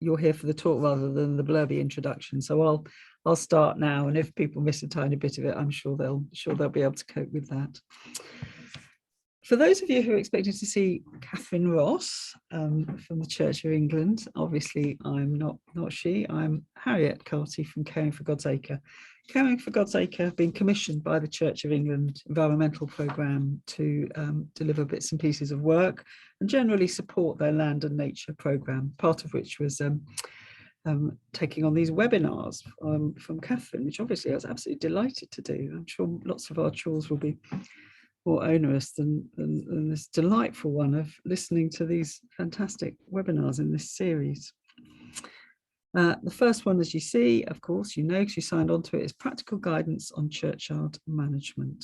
you're here for the talk rather than the blurby introduction. So I'll start now, and if people miss a tiny bit of it, I'm sure they'll be able to cope with that. For those of you who are expecting to see Catherine Ross from the Church of England, obviously I'm not she. I'm Harriet Carty from Caring for God's Acre. Caring for God's Acre have been commissioned by the Church of England environmental programme to deliver bits and pieces of work and generally support their land and nature programme, part of which was taking on these webinars from Catherine, which obviously I was absolutely delighted to do. I'm sure lots of our chores will be more onerous than this delightful one of listening to these fantastic webinars in this series. The first one, as you see, of course, you know, because you signed on to it, is Practical Guidance on Churchyard Management.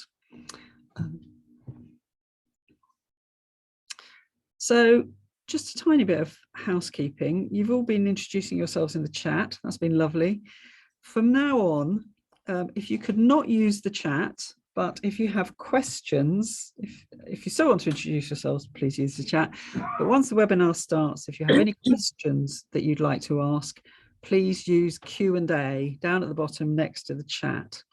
So just a tiny bit of housekeeping. You've all been introducing yourselves in the chat. That's been lovely. From now on, if you could not use the chat, but if you have questions, if you still want to introduce yourselves, please use the chat. But once the webinar starts, if you have any questions that you'd like to ask, please use Q&A down at the bottom next to the chat.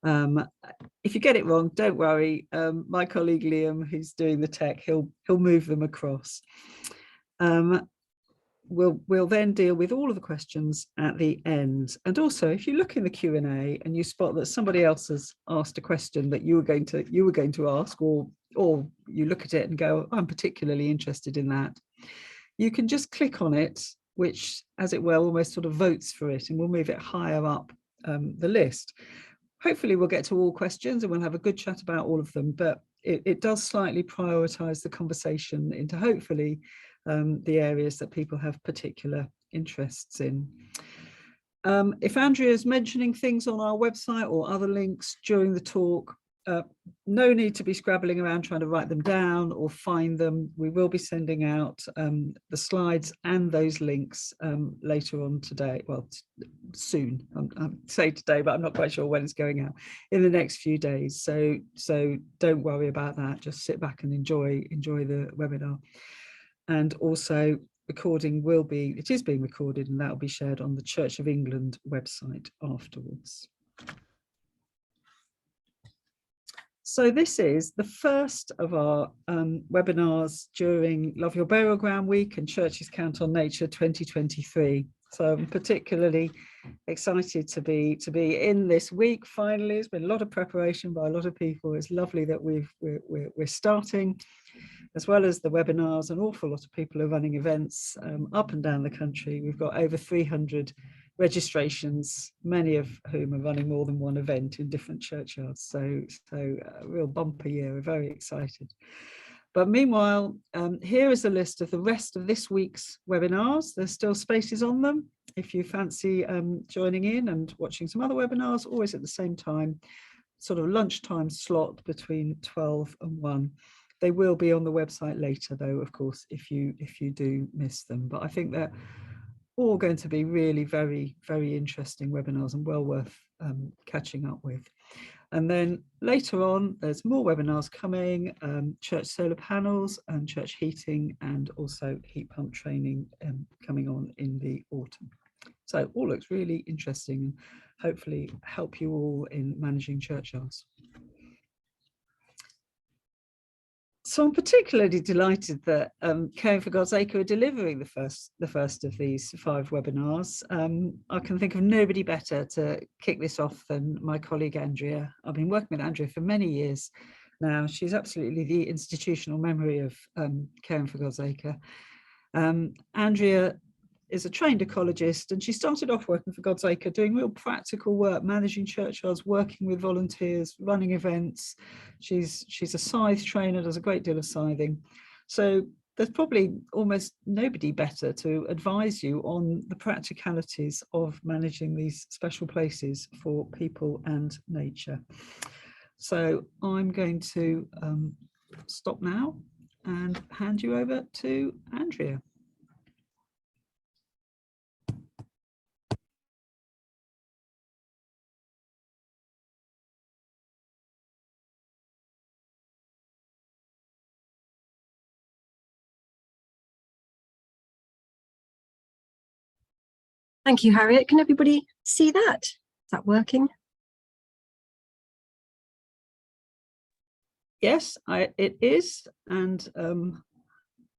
If you get it wrong, don't worry. My colleague Liam, who's doing the tech, he'll move them across. We'll then deal with all of the questions at the end. And also, if you look in the Q&A and you spot that somebody else has asked a question that you were going to ask, or you look at it and go, I'm particularly interested in that, you can just click on it, which, as it were, almost sort of votes for it, and we'll move it higher up the list. Hopefully we'll get to all questions and we'll have a good chat about all of them, but it does slightly prioritise the conversation into hopefully the areas that people have particular interests in. If Andrea is mentioning things on our website or other links during the talk, no need to be scrabbling around trying to write them down or find them. We will be sending out the slides and those links later on today. Well, soon. I'm saying today, but I'm not quite sure when it's going out, in the next few days. So don't worry about that. Just sit back and enjoy the webinar. And also, it is being recorded, and that will be shared on the Church of England website afterwards. So this is the first of our webinars during Love Your Burial Ground Week and Churches Count on Nature 2023. So I'm particularly excited to be in this week. Finally, it's been a lot of preparation by a lot of people. It's lovely that we're starting, as well as the webinars. An awful lot of people are running events up and down the country. We've got over 300 registrations, many of whom are running more than one event in different churchyards. So a real bumper year. We're very excited. But meanwhile, here is a list of the rest of this week's webinars. There's still spaces on them if you fancy joining in and watching some other webinars, always at the same time, sort of lunchtime slot between 12 and 1. They will be on the website later, though, of course, if you do miss them. But I think they're all going to be really very, very interesting webinars and well worth catching up with. And then later on, there's more webinars coming, church solar panels and church heating, and also heat pump training coming on in the autumn. So all looks really interesting and hopefully help you all in managing churchyards. So I'm particularly delighted that Caring for God's Acre are delivering the first of these 5 webinars. I can think of nobody better to kick this off than my colleague Andrea. I've been working with Andrea for many years now. She's absolutely the institutional memory of Caring for God's Acre. Andrea is a trained ecologist, and she started off working for God's Acre, doing real practical work, managing churchyards, working with volunteers, running events. She's a scythe trainer, does a great deal of scything. So there's probably almost nobody better to advise you on the practicalities of managing these special places for people and nature. So I'm going to stop now and hand you over to Andrea. Thank you, Harriet. Can everybody see that? Is that working? Yes, it is. And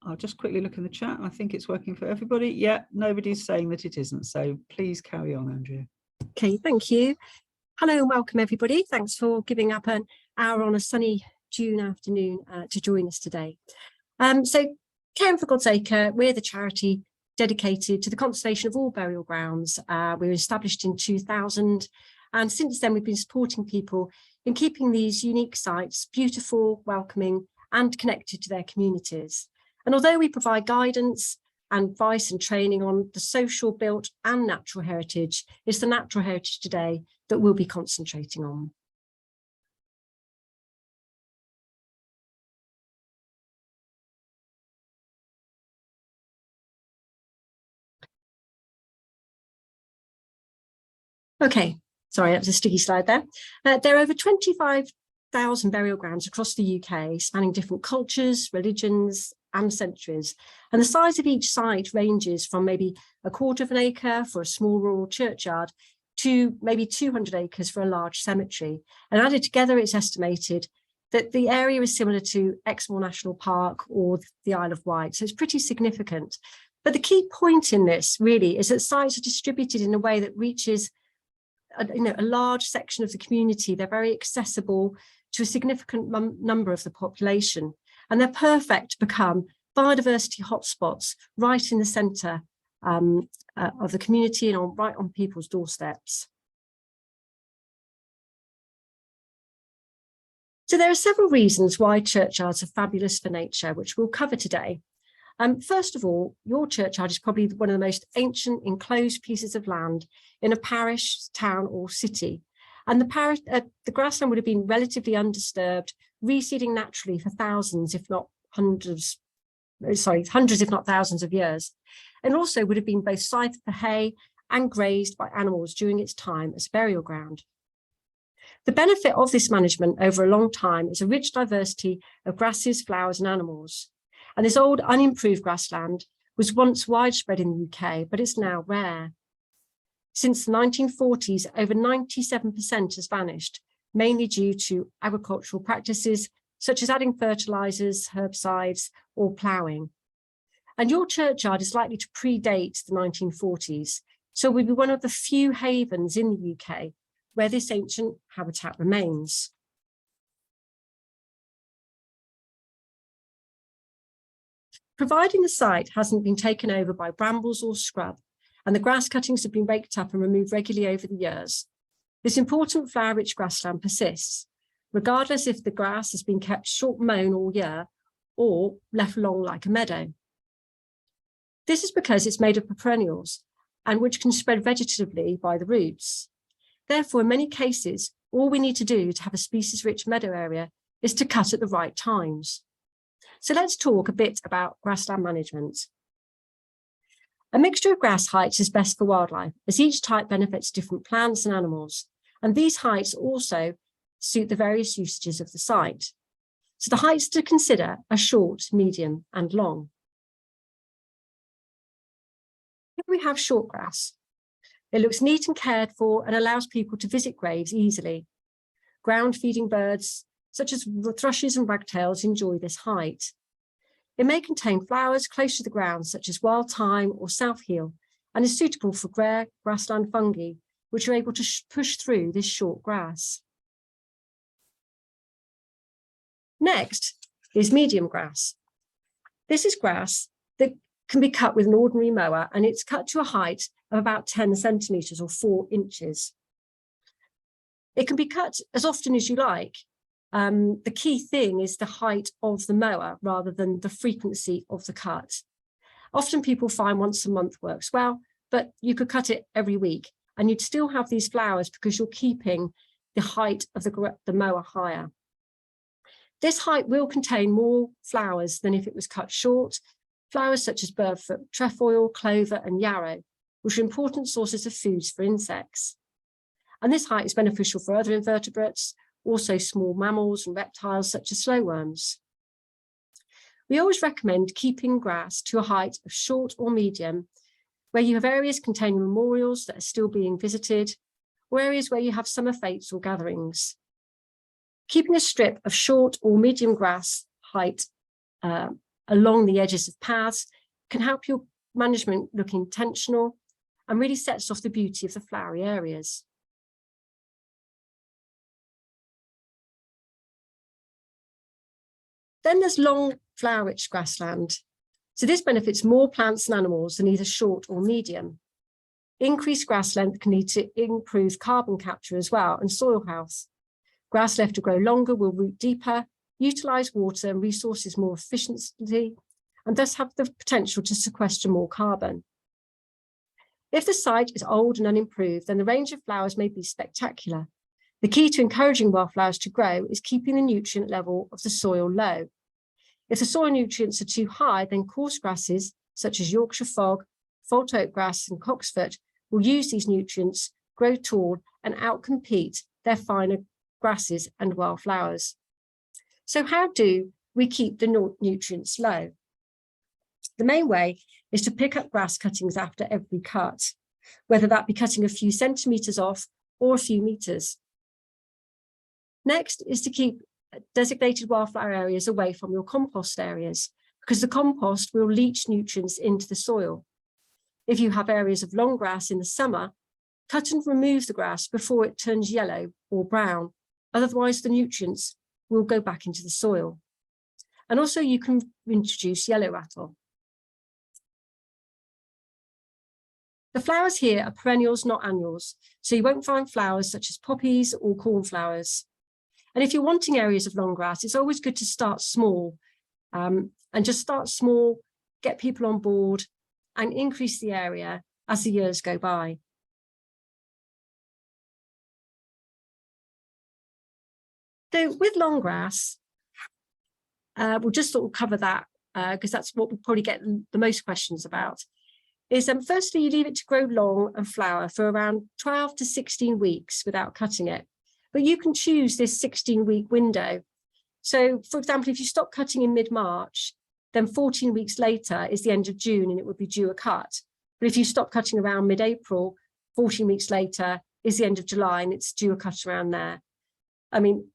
I'll just quickly look in the chat. I think it's working for everybody. Yeah, nobody's saying that it isn't. So please carry on, Andrea. Okay, thank you. Hello and welcome, everybody. Thanks for giving up an hour on a sunny June afternoon to join us today. So Caring for God's Acre, we're the charity dedicated to the conservation of all burial grounds. We were established in 2000, and since then we've been supporting people in keeping these unique sites beautiful, welcoming, and connected to their communities. And although we provide guidance and advice and training on the social, built and natural heritage, it's the natural heritage today that we'll be concentrating on. Okay, sorry, that was a sticky slide there. There are over 25,000 burial grounds across the UK, spanning different cultures, religions, and centuries. And the size of each site ranges from maybe 1/4 of an acre for a small rural churchyard to maybe 200 acres for a large cemetery. And added together, it's estimated that the area is similar to Exmoor National Park or the Isle of Wight. So it's pretty significant. But the key point in this really is that sites are distributed in a way that reaches a large section of the community. They're very accessible to a significant number of the population, and they're perfect to become biodiversity hotspots right in the centre of the community and right on people's doorsteps. So there are several reasons why churchyards are fabulous for nature, which we'll cover today. First of all, your churchyard is probably one of the most ancient enclosed pieces of land in a parish, town or city. And the grassland would have been relatively undisturbed, reseeding naturally for hundreds if not thousands of years. And also would have been both scythed for hay and grazed by animals during its time as burial ground. The benefit of this management over a long time is a rich diversity of grasses, flowers and animals. And this old unimproved grassland was once widespread in the UK, but it's now rare. Since the 1940s, over 97% has vanished, mainly due to agricultural practices such as adding fertilizers, herbicides, or ploughing. And your churchyard is likely to predate the 1940s, so it will be one of the few havens in the UK where this ancient habitat remains. Providing the site hasn't been taken over by brambles or scrub, and the grass cuttings have been raked up and removed regularly over the years, this important flower-rich grassland persists, regardless if the grass has been kept short mown all year or left long like a meadow. This is because it's made of perennials, and which can spread vegetatively by the roots. Therefore, in many cases, all we need to do to have a species-rich meadow area is to cut at the right times. So let's talk a bit about grassland management. A mixture of grass heights is best for wildlife, as each type benefits different plants and animals, and these heights also suit the various usages of the site. So the heights to consider are short, medium, and long. Here we have short grass. It looks neat and cared for and allows people to visit graves easily. Ground-feeding birds, such as thrushes and wagtails, enjoy this height. It may contain flowers close to the ground, such as wild thyme or southheel, and is suitable for rare grassland fungi, which are able to push through this short grass. Next is medium grass. This is grass that can be cut with an ordinary mower, and it's cut to a height of about 10 centimetres or 4 inches. It can be cut as often as you like. The key thing is the height of the mower rather than the frequency of the cut. Often people find once a month works well, but you could cut it every week and you'd still have these flowers because you're keeping the height of the mower higher. This height will contain more flowers than if it was cut short. Flowers such as birdfoot, trefoil, clover and yarrow, which are important sources of foods for insects. And this height is beneficial for other invertebrates, also small mammals and reptiles such as slowworms. We always recommend keeping grass to a height of short or medium where you have areas containing memorials that are still being visited, or areas where you have summer fetes or gatherings. Keeping a strip of short or medium grass height along the edges of paths can help your management look intentional and really sets off the beauty of the flowery areas. Then there's long flower-rich grassland. So this benefits more plants and animals than either short or medium. Increased grass length can lead to improved carbon capture as well and soil health. Grass left to grow longer will root deeper, utilise water and resources more efficiently, and thus have the potential to sequester more carbon. If the site is old and unimproved, then the range of flowers may be spectacular. The key to encouraging wildflowers to grow is keeping the nutrient level of the soil low. If the soil nutrients are too high, then coarse grasses, such as Yorkshire fog, fault oak grass and cocksfoot, will use these nutrients, grow tall and outcompete their finer grasses and wildflowers. So how do we keep the nutrients low? The main way is to pick up grass cuttings after every cut, whether that be cutting a few centimetres off or a few metres. Next is to keep designated wildflower areas away from your compost areas, because the compost will leach nutrients into the soil. If you have areas of long grass in the summer, cut and remove the grass before it turns yellow or brown. Otherwise, the nutrients will go back into the soil. And also you can introduce yellow rattle. The flowers here are perennials, not annuals, so you won't find flowers such as poppies or cornflowers. And if you're wanting areas of long grass, it's always good to start small and just start small, get people on board and increase the area as the years go by. So with long grass, we'll just sort of cover that because that's what we'll probably get the most questions about. Is firstly, you leave it to grow long and flower for around 12 to 16 weeks without cutting it. But you can choose this 16-week window. So, for example, if you stop cutting in mid-March, then 14 weeks later is the end of June and it would be due a cut. But if you stop cutting around mid-April, 14 weeks later is the end of July and it's due a cut around there. I mean,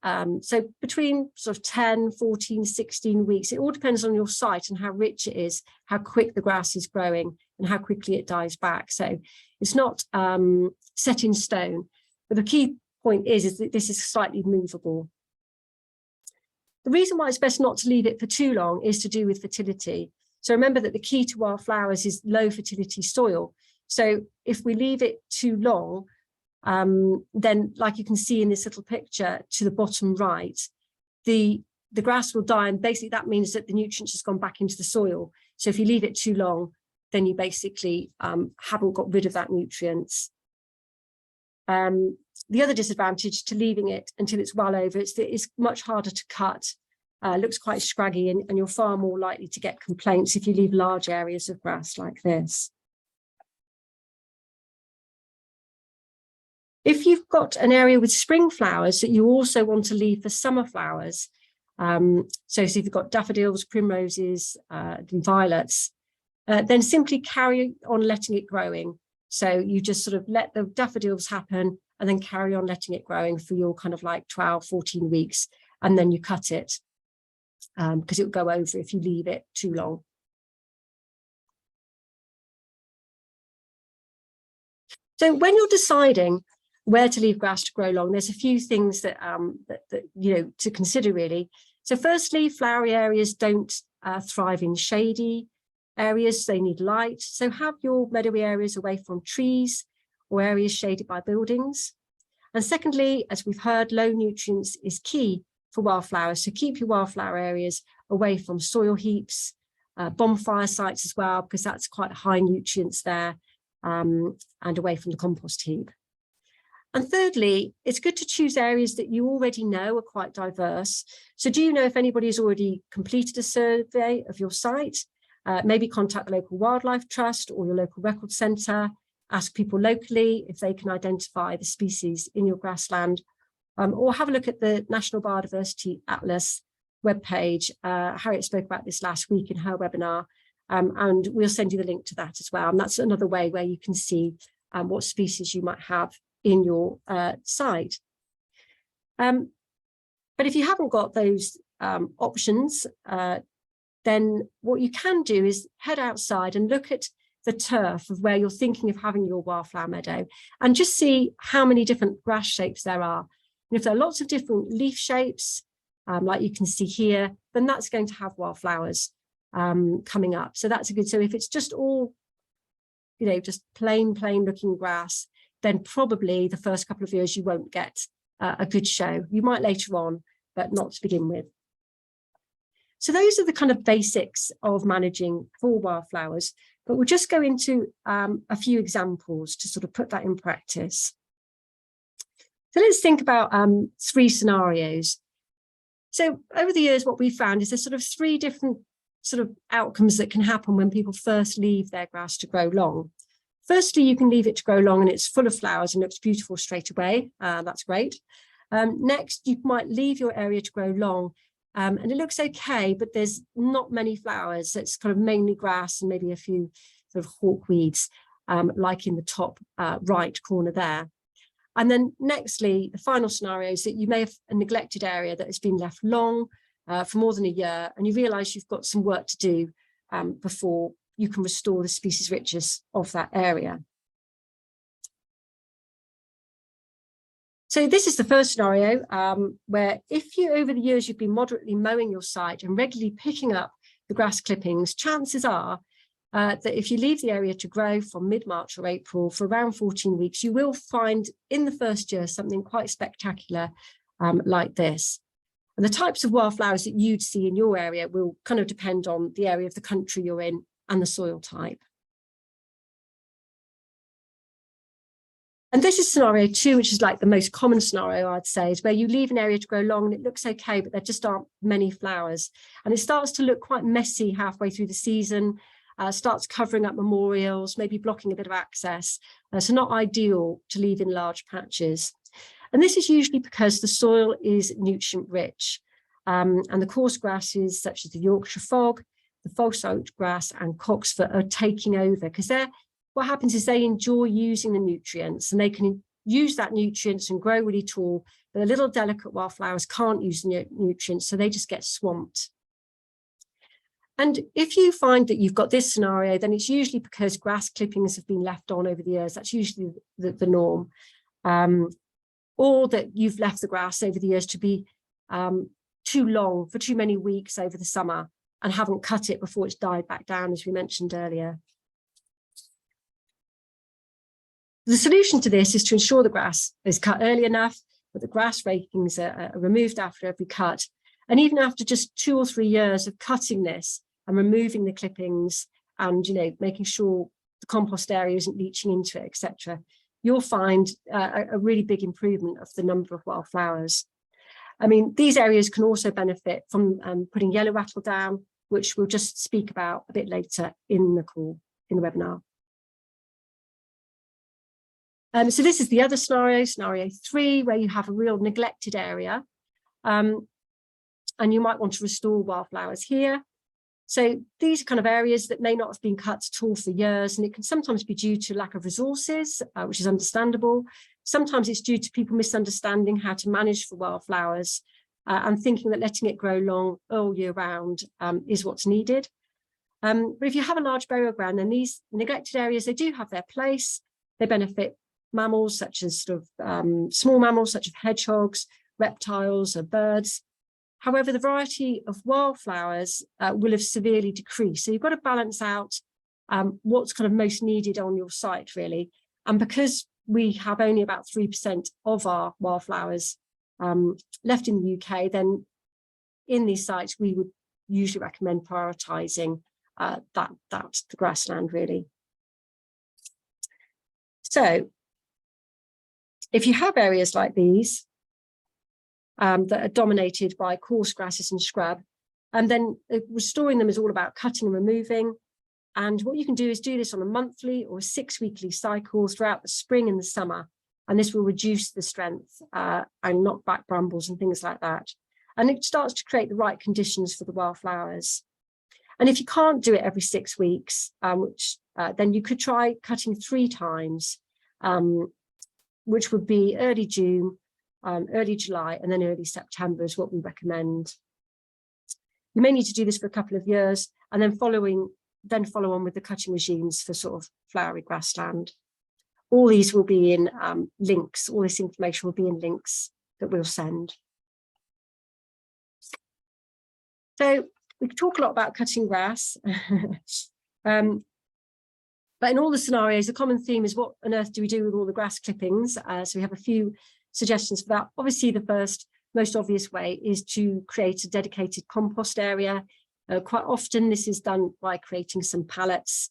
so between sort of 10, 14, 16 weeks, it all depends on your site and how rich it is, how quick the grass is growing and how quickly it dies back. So it's not set in stone, but the key point is that this is slightly movable. The reason why it's best not to leave it for too long is to do with fertility. So remember that the key to wildflowers is low fertility soil. So if we leave it too long, then like you can see in this little picture to the bottom right, the grass will die, and basically that means that the nutrients has gone back into the soil. So if you leave it too long, then you basically haven't got rid of that nutrients. The other disadvantage to leaving it until it's well over, it's much harder to cut, looks quite scraggy, and you're far more likely to get complaints if you leave large areas of grass like this. If you've got an area with spring flowers that you also want to leave for summer flowers, so if you've got daffodils, primroses, and violets, then simply carry on letting it growing. So you just sort of let the daffodils happen and then carry on letting it growing for your kind of like 12, 14 weeks, and then you cut it because it will go over if you leave it too long. So when you're deciding where to leave grass to grow long, there's a few things that, you know, to consider really. So firstly, flowery areas don't thrive in shady areas, they need light. So have your meadowy areas away from trees or areas shaded by buildings. And secondly, as we've heard, low nutrients is key for wildflowers. So keep your wildflower areas away from soil heaps, bonfire sites as well, because that's quite high nutrients there, and away from the compost heap. And thirdly, it's good to choose areas that you already know are quite diverse. So do you know if anybody has already completed a survey of your site? Maybe contact the local wildlife trust or your local record centre, ask people locally if they can identify the species in your grassland, or have a look at the National Biodiversity Atlas webpage. Harriet spoke about this last week in her webinar, And we'll send you the link to that as well. And that's another way where you can see what species you might have in your site. But if you haven't got those options, then what you can do is head outside and look at the turf of where you're thinking of having your wildflower meadow and just see how many different grass shapes there are. And if there are lots of different leaf shapes, like you can see here, then that's going to have wildflowers coming up. So that's a good, so if it's just all, just plain looking grass, then probably the first couple of years you won't get a good show. You might later on, but not to begin with. So those are the kind of basics of managing for wildflowers, but we'll just go into a few examples to sort of put that in practice. So let's think about 3 scenarios. So over the years, what we found is there's sort of 3 different sort of outcomes that can happen when people first leave their grass to grow long. Firstly, you can leave it to grow long and it's full of flowers and looks beautiful straight away. That's great. Next, you might leave your area to grow long and it looks okay, but there's not many flowers. It's kind of mainly grass and maybe a few sort of hawkweeds, like in the top right corner there. And then nextly, the final scenario is that you may have a neglected area that has been left long for more than a year, and you realise you've got some work to do before you can restore the species richness of that area. So this is the first scenario where if you, over the years, you've been moderately mowing your site and regularly picking up the grass clippings, chances are that if you leave the area to grow from mid-March or April for around 14 weeks, you will find in the first year something quite spectacular like this. And the types of wildflowers that you'd see in your area will kind of depend on the area of the country you're in and the soil type. And this is scenario 2, which is like the most common scenario, I'd say, is where you leave an area to grow long and it looks okay, but there just aren't many flowers. And it starts to look quite messy halfway through the season, starts covering up memorials, maybe blocking a bit of access. So not ideal to leave in large patches. And this is usually because the soil is nutrient rich. And the coarse grasses such as the Yorkshire fog, the false oat grass and coxford are taking over because what happens is they enjoy using the nutrients and they can use that nutrients and grow really tall, but the little delicate wildflowers can't use the nutrients, so they just get swamped. And if you find that you've got this scenario, then it's usually because grass clippings have been left on over the years. That's usually the norm. Or that you've left the grass over the years to be too long for too many weeks over the summer and haven't cut it before it's died back down, as we mentioned earlier. The solution to this is to ensure the grass is cut early enough, that the grass rakings are removed after every cut. And even after just 2 or 3 years of cutting this and removing the clippings and, making sure the compost area isn't leaching into it, etc., you'll find a really big improvement of the number of wildflowers. I mean, these areas can also benefit from putting yellow rattle down, which we'll just speak about a bit later in the call, in the webinar. So this is the other scenario, scenario 3, where you have a real neglected area. And you might want to restore wildflowers here. So these are kind of areas that may not have been cut at all for years, and it can sometimes be due to lack of resources, which is understandable. Sometimes it's due to people misunderstanding how to manage for wildflowers and thinking that letting it grow long all year round is what's needed. But if you have a large burial ground, then these neglected areas, they do have their place. They benefit mammals such as small mammals such as hedgehogs, reptiles or birds. However, the variety of wildflowers will have severely decreased. So you've got to balance out what's kind of most needed on your site, really. And because we have only about 3% of our wildflowers left in the UK, then in these sites, we would usually recommend prioritising the grassland, really. So if you have areas like these that are dominated by coarse grasses and scrub, and then restoring them is all about cutting and removing. And what you can do is do this on a monthly or 6-weekly cycle throughout the spring and the summer. And this will reduce the strength and knock back brambles and things like that. And it starts to create the right conditions for the wildflowers. And if you can't do it every 6 weeks, then you could try cutting 3 times, which would be early June, early July, and then early September is what we recommend. You may need to do this for a couple of years, and then follow on with the cutting regimes for sort of flowery grassland. All these will be in links. All this information will be in links that we'll send. So we could talk a lot about cutting grass, but in all the scenarios, the common theme is what on earth do we do with all the grass clippings? So we have a few suggestions for that. Obviously, the first, most obvious way is to create a dedicated compost area. Quite often, this is done by creating some pallets.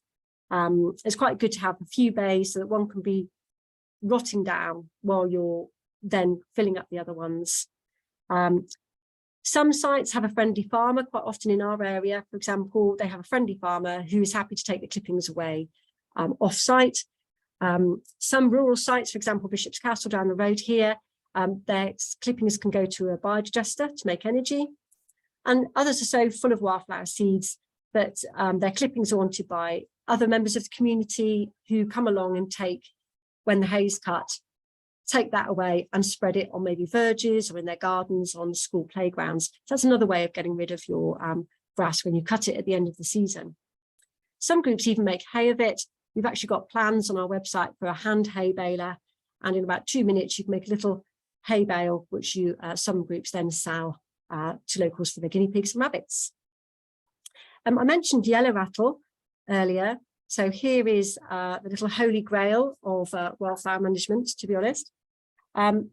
It's quite good to have a few bays so that one can be rotting down while you're then filling up the other ones. Some sites have a friendly farmer. Quite often in our area, for example, they have a friendly farmer who is happy to take the clippings away off-site. Some rural sites, for example, Bishop's Castle down the road here, their clippings can go to a biodigester to make energy. And others are so full of wildflower seeds that their clippings are wanted by other members of the community who come along and take, when the hay's cut, take that away and spread it on maybe verges or in their gardens, on school playgrounds. So that's another way of getting rid of your grass when you cut it at the end of the season. Some groups even make hay of it. We've actually got plans on our website for a hand hay baler, and in about 2 minutes you can make a little hay bale, which some groups then sell to locals for their guinea pigs and rabbits. I mentioned yellow rattle earlier, so here is the little holy grail of wildflower management, to be honest. And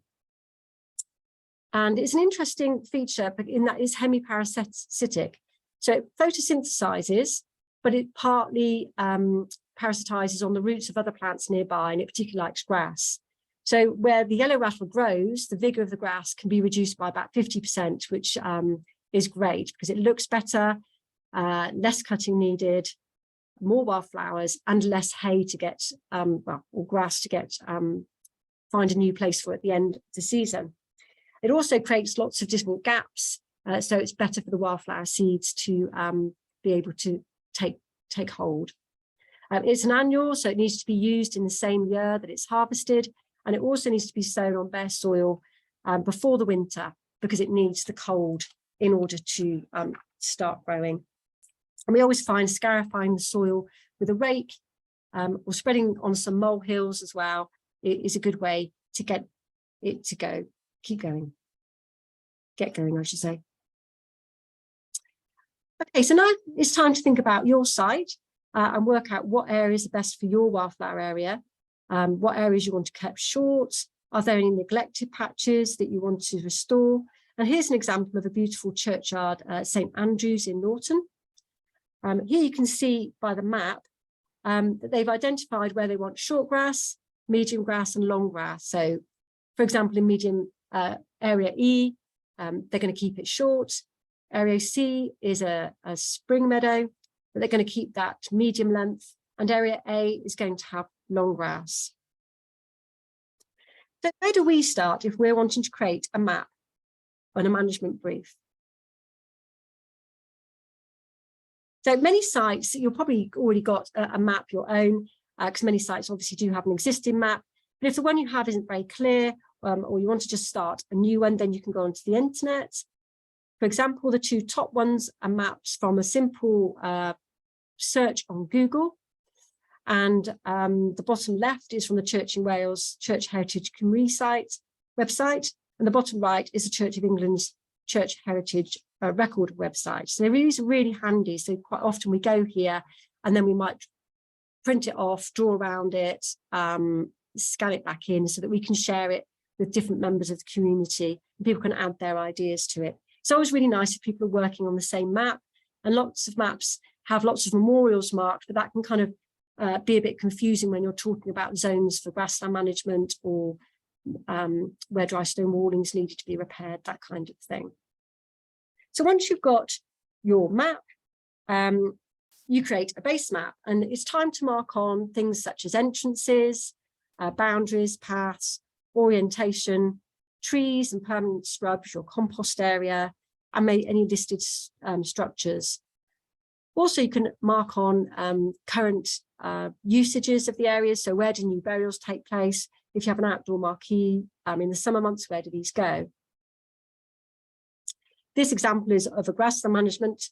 it's an interesting feature in that it's hemiparasitic. So it photosynthesizes, but it partly parasitizes on the roots of other plants nearby, and it particularly likes grass. So where the yellow rattle grows, the vigor of the grass can be reduced by about 50%, which is great because it looks better, less cutting needed, more wildflowers, and less hay to get, or grass to get, find a new place for at the end of the season. It also creates lots of different gaps, so it's better for the wildflower seeds to be able to take hold. It's an annual, so it needs to be used in the same year that it's harvested, and it also needs to be sown on bare soil before the winter because it needs the cold in order to start growing. And we always find scarifying the soil with a rake or spreading on some molehills as well is a good way to get it to go, get going, I should say. Okay, so now it's time to think about your site and work out what areas are best for your wildflower area, what areas you want to keep short, are there any neglected patches that you want to restore? And here's an example of a beautiful churchyard at St Andrews in Norton. Here you can see by the map that they've identified where they want short grass, medium grass and long grass. So for example, in medium area E, they're going to keep it short. Area C is a spring meadow, but they're going to keep that medium length, and area A is going to have long grass. So where do we start if we're wanting to create a map and a management brief? So many sites, you've probably already got a map your own, because many sites obviously do have an existing map. But if the one you have isn't very clear, or you want to just start a new one, then you can go onto the internet. For example, the 2 top ones are maps from a simple search on Google. And the bottom left is from the Church in Wales Church Heritage Cymru website. And the bottom right is the Church of England's Church Heritage record website. So they're really handy. So quite often we go here and then we might print it off, draw around it, scan it back in so that we can share it with different members of the community and people can add their ideas to it. It's always really nice if people are working on the same map, and lots of maps have lots of memorials marked, but that can kind of be a bit confusing when you're talking about zones for grassland management or where dry stone wallings needed to be repaired, that kind of thing. So once you've got your map, you create a base map, and it's time to mark on things such as entrances, boundaries, paths, orientation, trees and permanent shrubs, your compost area, and any listed structures. Also, you can mark on current usages of the areas. So where do new burials take place? If you have an outdoor marquee in the summer months, where do these go? This example is of a grassland management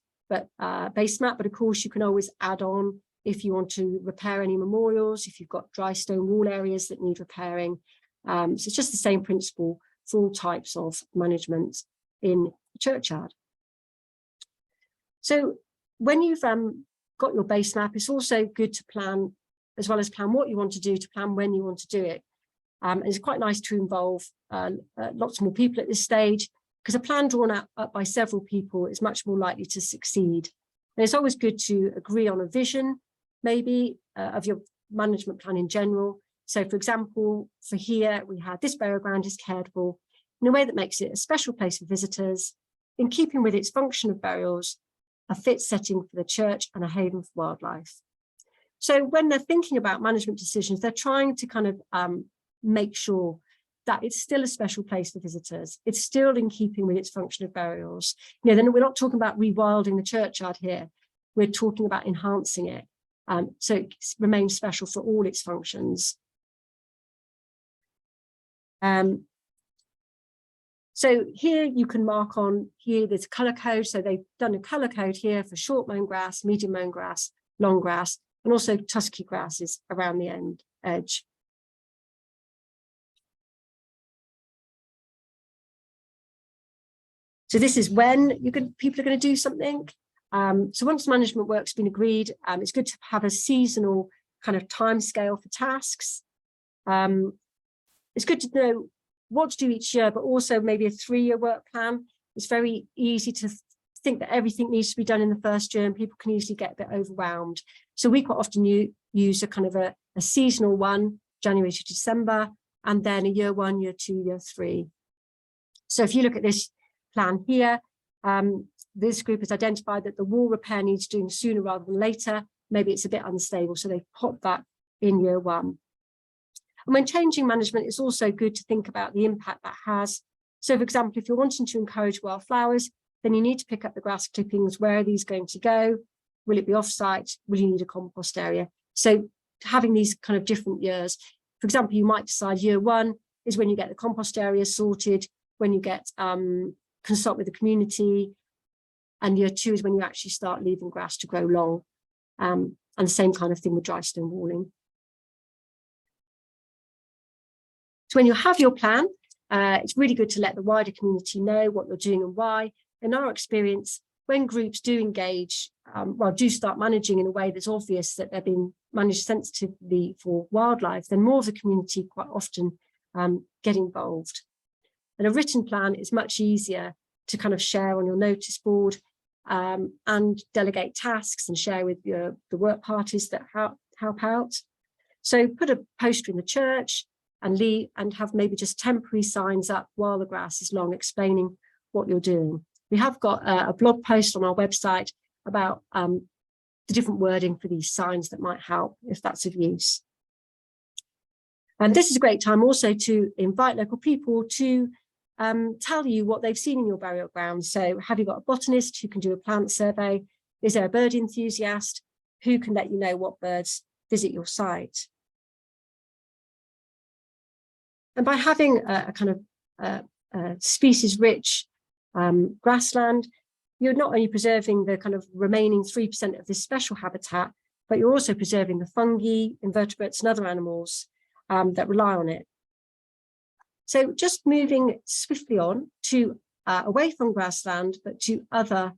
base map, but of course you can always add on if you want to repair any memorials, if you've got dry stone wall areas that need repairing. So it's just the same principle for all types of management in the churchyard. So when you've got your base map, it's also good to plan, as well as plan what you want to do, to plan when you want to do it. And it's quite nice to involve lots more people at this stage, because a plan drawn up by several people is much more likely to succeed. And it's always good to agree on a vision, maybe, of your management plan in general. So, for example, for here, we had this burial ground is cared for in a way that makes it a special place for visitors, in keeping with its function of burials, a fit setting for the church and a haven for wildlife. So when they're thinking about management decisions, they're trying to kind of make sure that it's still a special place for visitors. It's still in keeping with its function of burials. You know, then we're not talking about rewilding the churchyard here. We're talking about enhancing it. So it remains special for all its functions. So here you can mark on, here there's a colour code. So they've done a colour code here for short mown grass, medium mown grass, long grass, and also tusky grasses around the edge. So this is when people are going to do something. So once management work's been agreed, it's good to have a seasonal kind of time scale for tasks. It's good to know what to do each year, but also maybe a 3-year work plan. It's very easy to think that everything needs to be done in the first year, and people can easily get a bit overwhelmed. So we quite often use a kind of a seasonal one, January to December, and then a year 1, year 2, year 3. So if you look at this plan here, this group has identified that the wall repair needs doing sooner rather than later. Maybe it's a bit unstable, so they've popped that in year 1. And when changing management, it's also good to think about the impact that has. So, for example, if you're wanting to encourage wildflowers, then you need to pick up the grass clippings. Where are these going to go? Will it be off-site? Will you need a compost area? So having these kind of different years, for example, you might decide year 1 is when you get the compost area sorted, when you get consult with the community, and year 2 is when you actually start leaving grass to grow long. And the same kind of thing with dry stone walling. So when you have your plan, it's really good to let the wider community know what you're doing and why. In our experience, when groups do engage, do start managing in a way that's obvious that they're being managed sensitively for wildlife, then more of the community quite often get involved. And a written plan is much easier to kind of share on your notice board and delegate tasks and share with the work parties that help out. So put a poster in the church and have maybe just temporary signs up while the grass is long, explaining what you're doing. We have got a blog post on our website about the different wording for these signs that might help if that's of use. And this is a great time also to invite local people to tell you what they've seen in your burial ground. So have you got a botanist who can do a plant survey? Is there a bird enthusiast who can let you know what birds visit your site? And by having a kind of species-rich grassland, you're not only preserving the kind of remaining 3% of this special habitat, but you're also preserving the fungi, invertebrates, and other animals that rely on it. So just moving swiftly on to away from grassland, but to other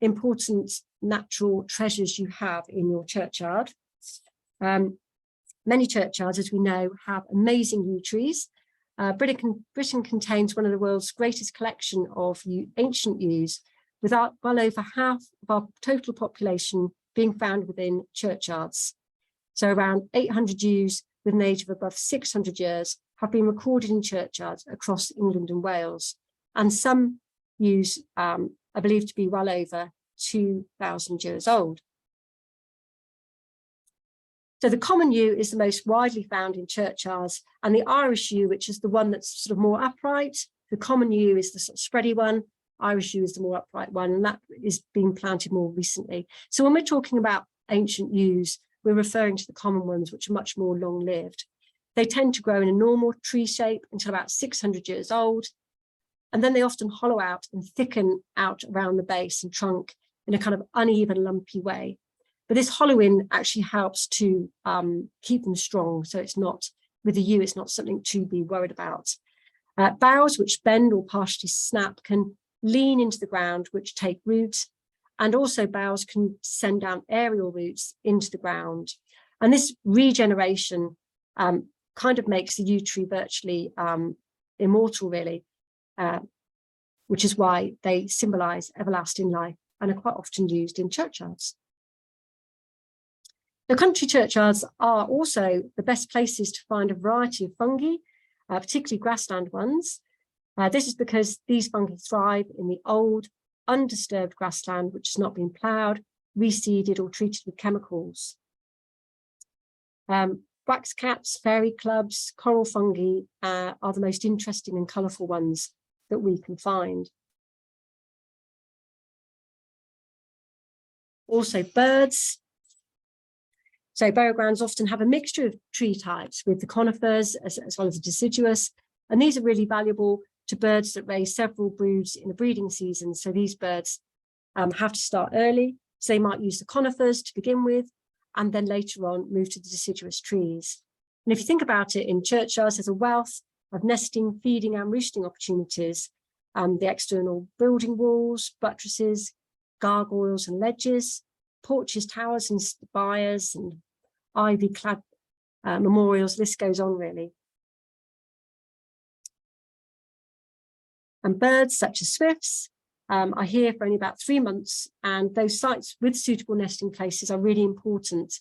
important natural treasures you have in your churchyard. Many churchyards, as we know, have amazing yew trees. Britain contains one of the world's greatest collection of ancient yews, with well over half of our total population being found within churchyards. So around 800 yews with an age of above 600 years have been recorded in churchyards across England and Wales. And some yews are believed to be well over 2,000 years old. So the common yew is the most widely found in churchyards, and the Irish yew, which is the one that's sort of more upright. The common yew is the sort of spready one, Irish yew is the more upright one, and that is being planted more recently. So when we're talking about ancient yews, we're referring to the common ones, which are much more long-lived. They tend to grow in a normal tree shape until about 600 years old, and then they often hollow out and thicken out around the base and trunk in a kind of uneven, lumpy way. But this hollowing actually helps to keep them strong. So it's not, with the yew, it's not something to be worried about. Boughs which bend or partially snap can lean into the ground, which take root. And also boughs can send down aerial roots into the ground. And this regeneration kind of makes the yew tree virtually immortal, really, which is why they symbolize everlasting life and are quite often used in churchyards. The country churchyards are also the best places to find a variety of fungi, particularly grassland ones. This is because these fungi thrive in the old, undisturbed grassland, which has not been ploughed, reseeded, or treated with chemicals. Wax caps, fairy clubs, coral fungi are the most interesting and colourful ones that we can find. Also birds. So burial grounds often have a mixture of tree types with the conifers as well as the deciduous. And these are really valuable to birds that raise several broods in the breeding season. So these birds have to start early. So they might use the conifers to begin with, and then later on move to the deciduous trees. And if you think about it, in churchyards, there's a wealth of nesting, feeding and roosting opportunities. The external building walls, buttresses, gargoyles and ledges, porches, towers and spires and ivy-clad memorials, list goes on really. And birds such as swifts are here for only about 3 months, and those sites with suitable nesting places are really important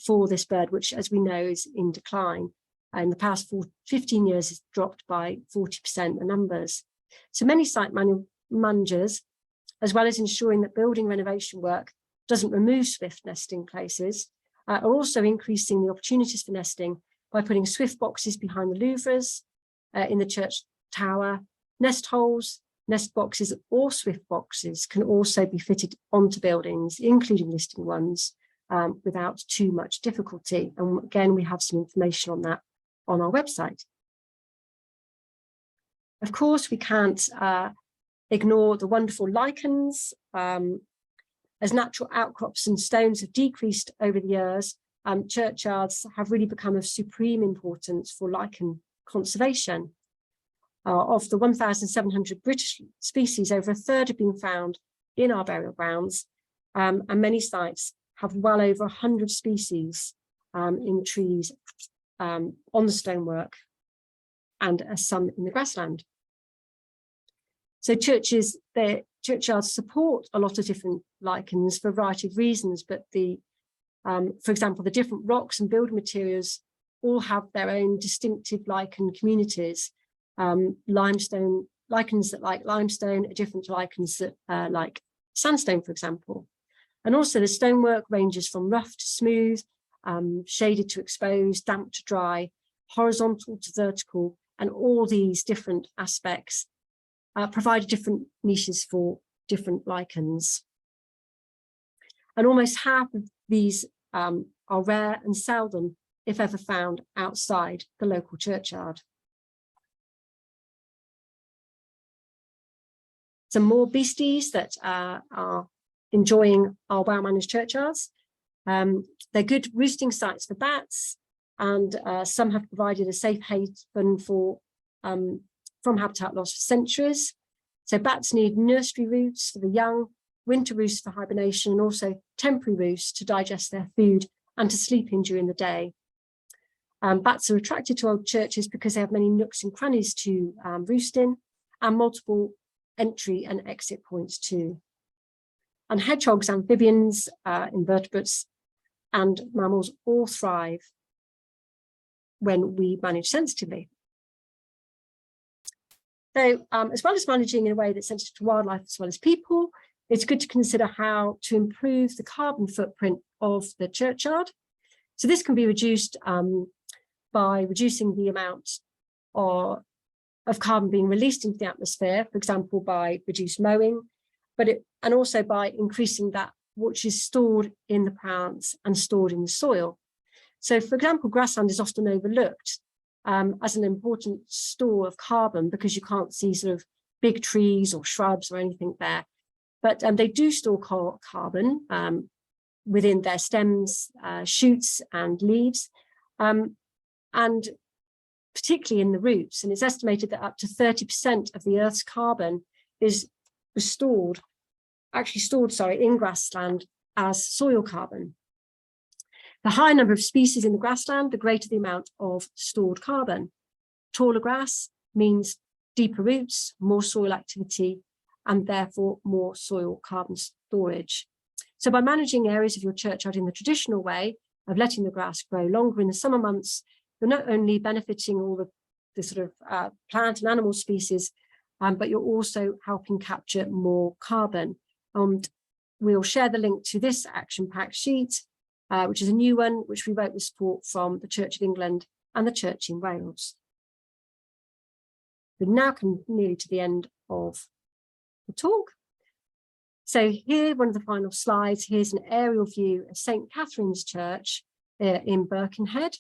for this bird, which, as we know, is in decline. In the past 15 years, it's dropped by 40% the numbers. So many site managers, as well as ensuring that building renovation work doesn't remove swift nesting places, are also increasing the opportunities for nesting by putting swift boxes behind the louvres, in the church tower. Nest holes, nest boxes or swift boxes can also be fitted onto buildings, including listing ones, without too much difficulty. And again, we have some information on that on our website. Of course, we can't ignore the wonderful lichens. As natural outcrops and stones have decreased over the years, churchyards have really become of supreme importance for lichen conservation. Of the 1,700 British species, over a third have been found in our burial grounds, and many sites have well over 100 species in trees, on the stonework, and some in the grassland. So churchyards support a lot of different lichens for a variety of reasons, but for example, the different rocks and building materials all have their own distinctive lichen communities. Limestone lichens that like limestone are different to lichens that like sandstone, for example. And also the stonework ranges from rough to smooth, shaded to exposed, damp to dry, horizontal to vertical, and all these different aspects provide different niches for different lichens. And almost half of these are rare and seldom, if ever, found outside the local churchyard. Some more beasties that are enjoying our well-managed churchyards. They're good roosting sites for bats, and some have provided a safe haven from habitat loss for centuries. So bats need nursery roosts for the young, winter roosts for hibernation, and also temporary roosts to digest their food and to sleep in during the day. Bats are attracted to old churches because they have many nooks and crannies to roost in, and multiple entry and exit points too. And hedgehogs, amphibians, invertebrates, and mammals all thrive when we manage sensitively. So as well as managing in a way that's sensitive to wildlife as well as people, it's good to consider how to improve the carbon footprint of the churchyard. So this can be reduced by reducing the amount of carbon being released into the atmosphere, for example, by reduced mowing, and also by increasing that which is stored in the plants and stored in the soil. So, for example, grassland is often overlooked as an important store of carbon because you can't see sort of big trees or shrubs or anything there. But they do store carbon within their stems, shoots and leaves, and particularly in the roots. And it's estimated that up to 30% of the Earth's carbon is stored in grassland as soil carbon. The higher number of species in the grassland, the greater the amount of stored carbon. Taller grass means deeper roots, more soil activity, and therefore more soil carbon storage. So by managing areas of your churchyard in the traditional way of letting the grass grow longer in the summer months, you're not only benefiting all the sort of plant and animal species, but you're also helping capture more carbon. And we'll share the link to this action pack sheet, which is a new one, which we wrote with support from the Church of England and the Church in Wales. We've now come nearly to the end of the talk. So here, one of the final slides, here's an aerial view of St. Catherine's Church in Birkenhead.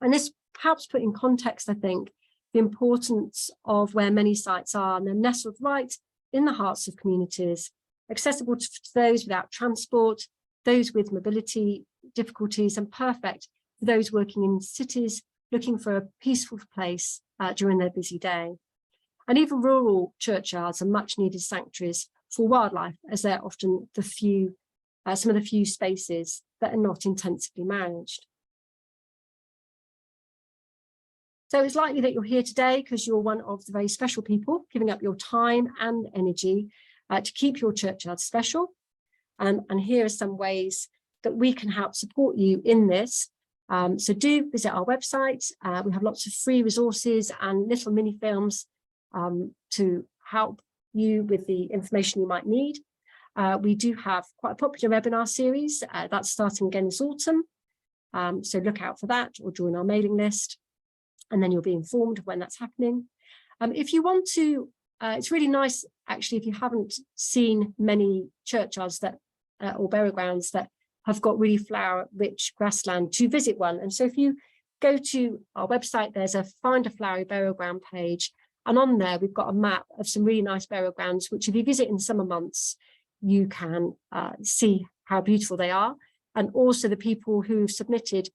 And this helps put in context, I think, the importance of where many sites are, and they're nestled right in the hearts of communities, accessible to those without transport, those with mobility difficulties, and perfect for those working in cities looking for a peaceful place during their busy day. And even rural churchyards are much needed sanctuaries for wildlife, as they're often some of the few spaces that are not intensively managed. So it's likely that you're here today because you're one of the very special people giving up your time and energy to keep your churchyard special. And here are some ways that we can help support you in this. So do visit our website. We have lots of free resources and little mini films to help you with the information you might need. We do have quite a popular webinar series that's starting again this autumn. So look out for that or join our mailing list, and then you'll be informed of when that's happening. If you want to, it's really nice, actually, if you haven't seen many churchyards that or burial grounds that have got really flower-rich grassland, to visit one. And so if you go to our website, there's a Find a Flowery Burial Ground page. And on there, we've got a map of some really nice burial grounds, which if you visit in summer months, you can see how beautiful they are. And also the people who submitted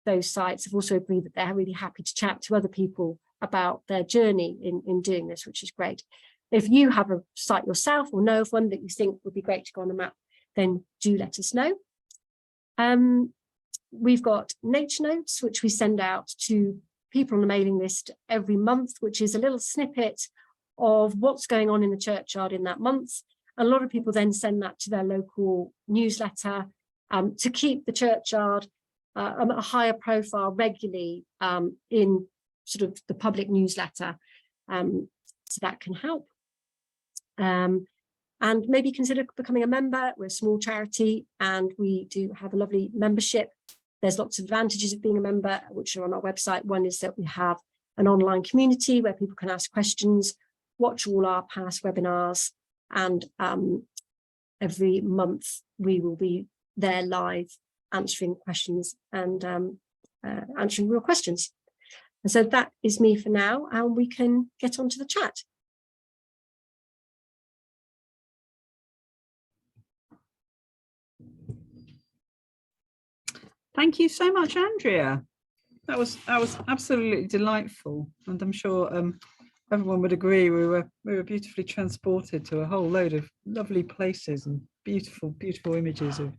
those sites have also agreed that they're really happy to chat to other people about their journey in doing this, which is great. If you have a site yourself or know of one that you think would be great to go on the map, then do let us know. We've got nature notes, which we send out to people on the mailing list every month, which is a little snippet of what's going on in the churchyard in that month. A lot of people then send that to their local newsletter to keep the churchyard at a higher profile regularly in sort of the public newsletter. So that can help. And maybe consider becoming a member. We're a small charity and we do have a lovely membership. There's lots of advantages of being a member, which are on our website. One is that we have an online community where people can ask questions, watch all our past webinars, and every month we will be there live answering questions and answering your questions. And so that is me for now, and we can get on to the chat. Thank you so much, Andrea. That was absolutely delightful, and I'm sure everyone would agree we were beautifully transported to a whole load of lovely places and beautiful images of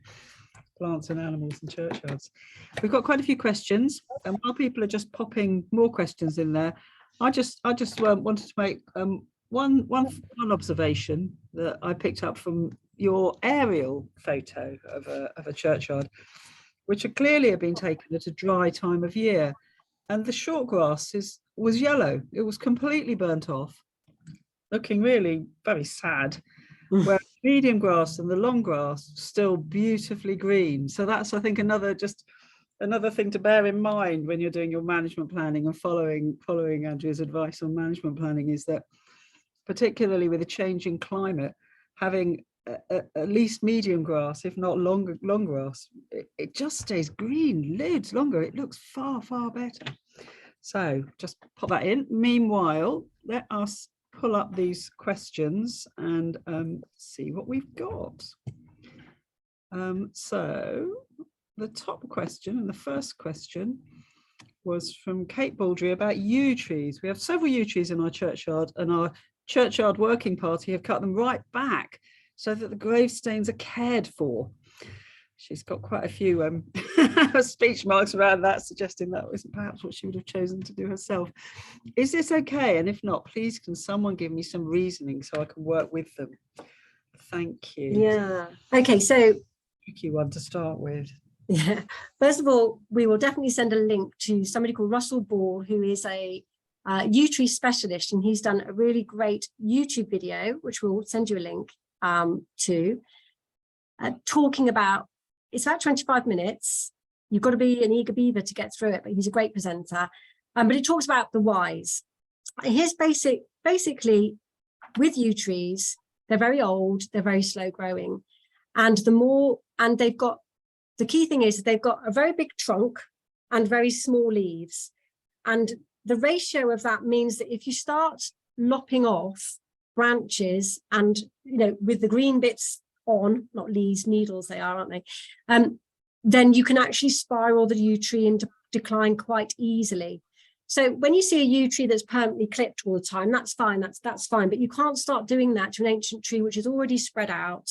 plants and animals and churchyards. We've got quite a few questions, and while people are just popping more questions in there, I just wanted to make one observation that I picked up from your aerial photo of a churchyard, which are clearly have been taken at a dry time of year. And the short grass was yellow. It was completely burnt off, looking really very sad. Where medium grass and the long grass still beautifully green. So that's, I think, another just another thing to bear in mind when you're doing your management planning and following Andrea's advice on management planning is that, particularly with a changing climate, having at least medium grass, if not long grass, it just stays green loads longer. It looks far better. So just pop that in. Meanwhile, let us pull up these questions and see what we've got. So the top question, and the first question, was from Kate Baldry about yew trees. We have several yew trees in our churchyard, and our churchyard working party have cut them right back so that the gravestones are cared for. She's got quite a few speech marks around that, suggesting that wasn't perhaps what she would have chosen to do herself. Is this okay? And if not, please can someone give me some reasoning so I can work with them? Thank you. Yeah. Okay, so tricky one to start with. Yeah. First of all, we will definitely send a link to somebody called Russell Ball, who is a yew tree specialist, and he's done a really great YouTube video, which we'll send you a link to, talking about, it's about 25 minutes. You've got to be an eager beaver to get through it, but he's a great presenter. But it talks about the whys. Here's basically with yew trees, they're very old, they're very slow growing. And the key thing is they've got a very big trunk and very small leaves. And the ratio of that means that if you start lopping off branches and, with the green bits on, not leaves, needles they are, aren't they? Then you can actually spiral the yew tree into decline quite easily. So when you see a yew tree that's permanently clipped all the time, that's fine, that's fine. But you can't start doing that to an ancient tree which is already spread out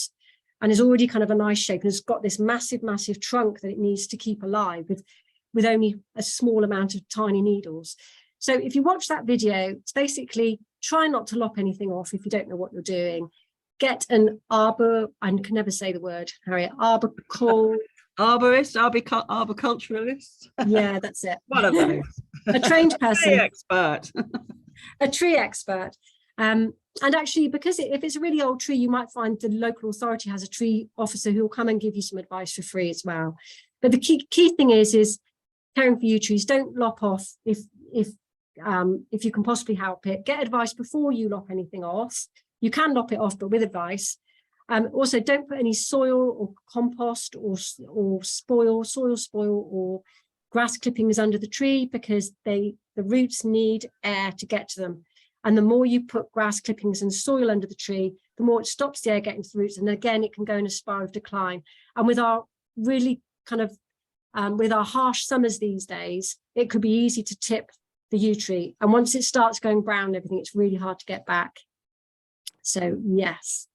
and is already kind of a nice shape and has got this massive trunk that it needs to keep alive with only a small amount of tiny needles. So if you watch that video, it's basically try not to lop anything off if you don't know what you're doing. Get an I can never say the word, Harriet, arboriculturalist. Yeah, that's it. One of those. A trained person. A tree expert. And actually, because if it's a really old tree, you might find the local authority has a tree officer who will come and give you some advice for free as well. But the key thing is caring for yew trees. Don't lop off if you can possibly help it. Get advice before you lop anything off. You can lop it off, but with advice. Also, don't put any soil or compost or soil spoil or grass clippings under the tree, because the roots need air to get to them. And the more you put grass clippings and soil under the tree, the more it stops the air getting to the roots. And again, it can go in a spiral of decline. And with our really with our harsh summers these days, it could be easy to tip the yew tree. And once it starts going brown and everything, it's really hard to get back. So yes,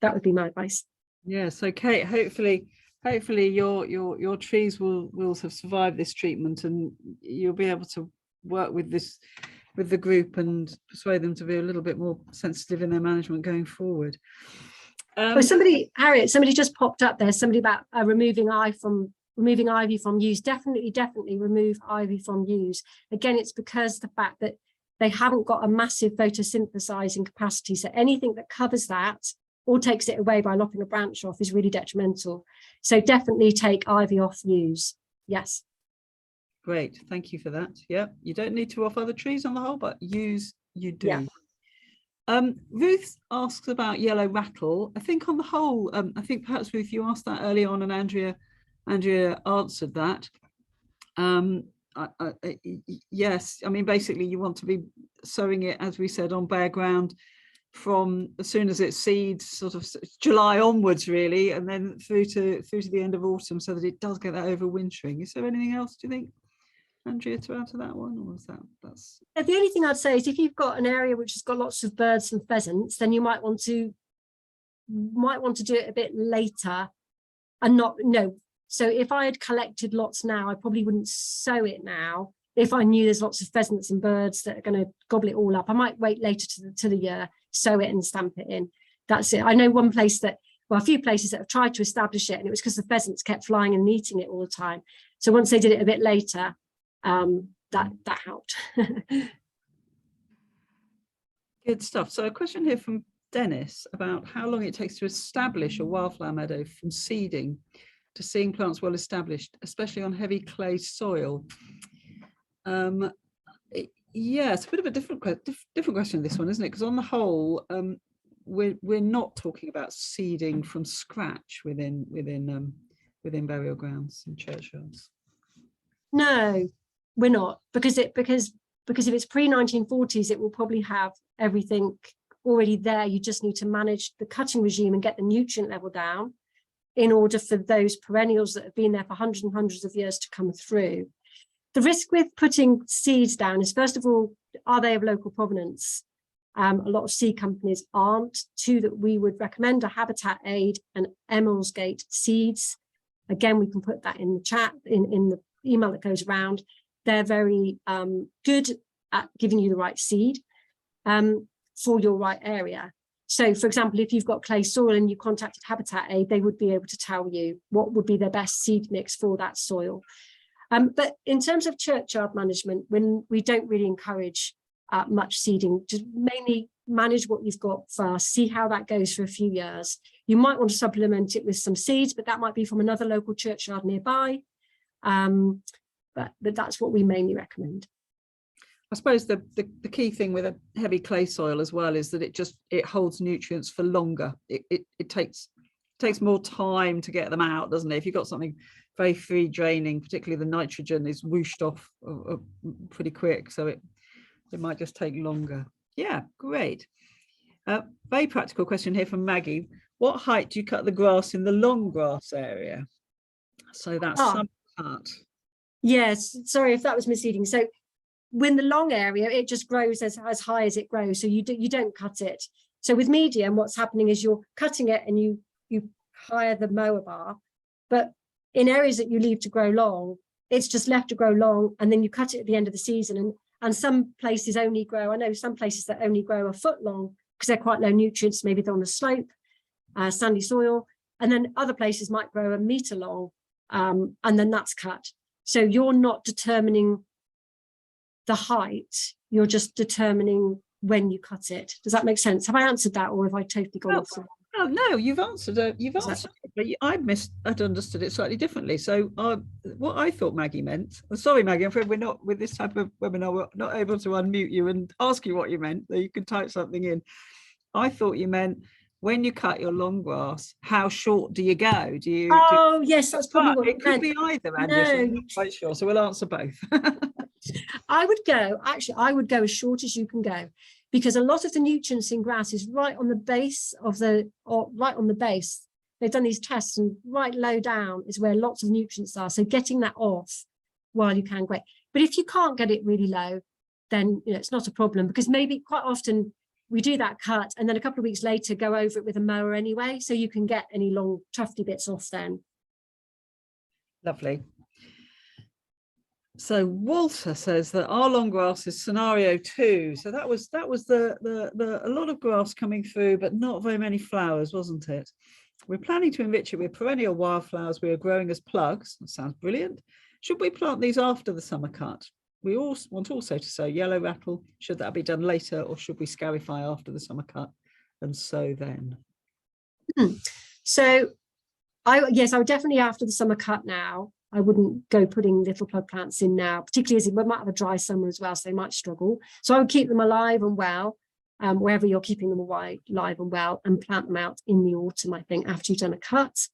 that would be my advice. Yeah. So Kate, hopefully your trees will have survived this treatment, and you'll be able to work with the group and persuade them to be a little bit more sensitive in their management going forward. Harriet, somebody just popped up there, somebody about removing ivy from yews. Definitely remove ivy from yews. Again, it's because the fact that they haven't got a massive photosynthesizing capacity. So anything that covers that or takes it away by lopping a branch off is really detrimental. So definitely take ivy off yews. Yes. Great, thank you for that. Yeah, you don't need to off other trees on the whole, but yews you do. Yeah. Ruth asks about yellow rattle. I think on the whole, I think perhaps Ruth, you asked that early on, and Andrea answered that. Yes, I mean, basically you want to be sowing it, as we said, on bare ground from as soon as it seeds, sort of July onwards really, and then through to the end of autumn, so that it does get that overwintering. Is there anything else, do you think, Andrea, to add to that one, or is that's the only thing I'd say is if you've got an area which has got lots of birds and pheasants, then you might want to do it a bit later and not so if I had collected lots now, I probably wouldn't sow it now. If I knew there's lots of pheasants and birds that are going to gobble it all up, I might wait later to the year, sow it and stamp it in. That's it. I know one place a few places that have tried to establish it, and it was because the pheasants kept flying and eating it all the time. So once they did it a bit later, that helped. Good stuff. So a question here from Dennis about how long it takes to establish a wildflower meadow from seeding. to seeing plants well established, especially on heavy clay soil? Yeah, it's a bit of a different question, this one, isn't it? Because on the whole, we're not talking about seeding from scratch within burial grounds and churchyards. No, we're not, because if it's pre-1940s, it will probably have everything already there. You just need to manage the cutting regime and get the nutrient level down in order for those perennials that have been there for hundreds and hundreds of years to come through. The risk with putting seeds down is, first of all, are they of local provenance? A lot of seed companies aren't. Two that we would recommend are Habitat Aid and Emmelsgate Seeds. Again, we can put that in the chat, in the email that goes around. They're very good at giving you the right seed for your right area. So, for example, if you've got clay soil and you contacted Habitat Aid, they would be able to tell you what would be their best seed mix for that soil. But in terms of churchyard management, when we don't really encourage much seeding, just mainly manage what you've got first, see how that goes for a few years. You might want to supplement it with some seeds, but that might be from another local churchyard nearby. But that's what we mainly recommend. I suppose the key thing with a heavy clay soil as well is that it holds nutrients for longer. It takes more time to get them out, doesn't it? If you've got something very free draining, particularly the nitrogen is whooshed off pretty quick, so it might just take longer. Yeah, great. Very practical question here from Maggie. What height do you cut the grass in the long grass area? So that's some cut. Yes, sorry if that was misleading. So when the long area, it just grows as high as it grows, so you don't cut it. So with medium, what's happening is you're cutting it and you hire the mower bar, but in areas that you leave to grow long, it's just left to grow long, and then you cut it at the end of the season. And some places only grow, I know some places that only grow a foot long because they're quite low nutrients, maybe they're on a slope, sandy soil, and then other places might grow a metre long, and then that's cut. So you're not determining the height, you're just determining when you cut it. Does that make sense? Have I answered that, or have I totally gone off? Oh, no, you've answered it. But I'd understood it slightly differently. So what I thought Maggie meant, sorry, Maggie, I'm afraid we're not, with this type of webinar, we're not able to unmute you and ask you what you meant, so you can type something in. I thought you meant, when you cut your long grass, how short do you go? Yes, that's probably what it could be either, Andrea, no. so I'm not quite sure. So we'll answer both. I would go as short as you can go, because a lot of the nutrients in grass is right on the base They've done these tests, and right low down is where lots of nutrients are. So getting that off while you can, great. But if you can't get it really low, then it's not a problem, because maybe quite often we do that cut and then a couple of weeks later go over it with a mower anyway, so you can get any long tufty bits off then. Lovely. So Walter says that our long grass is scenario 2. So that was the a lot of grass coming through, but not very many flowers, wasn't it? We're planning to enrich it with perennial wildflowers we are growing as plugs. That sounds brilliant. Should we plant these after the summer cut? We also want to sow yellow rattle. Should that be done later, or should we scarify after the summer cut and sow then? So I would definitely after the summer cut now. I wouldn't go putting little plug plants in now, particularly as we might have a dry summer as well, so they might struggle. So I would keep them alive and well, wherever you're keeping them alive and well, and plant them out in the autumn, I think, after you've done a cut.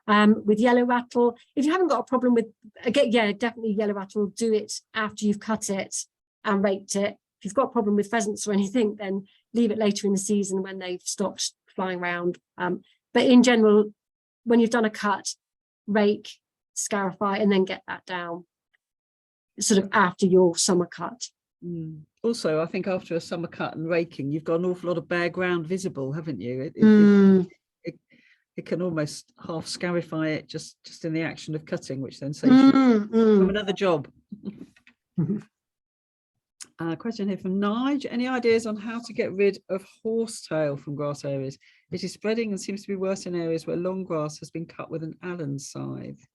With yellow rattle, if you haven't got a problem with, again, yeah, definitely yellow rattle, do it after you've cut it and raked it. If you've got a problem with pheasants or anything, then leave it later in the season when they've stopped flying around. But in general, when you've done a cut, rake, scarify, and then get that down sort of after your summer cut. Also, I think after a summer cut and raking, you've got an awful lot of bare ground visible, haven't you? It can almost half scarify it just in the action of cutting, which then saves you from another job. Question here from Nige. Any ideas on how to get rid of horsetail from grass areas? It is spreading and seems to be worse in areas where long grass has been cut with an Allen scythe.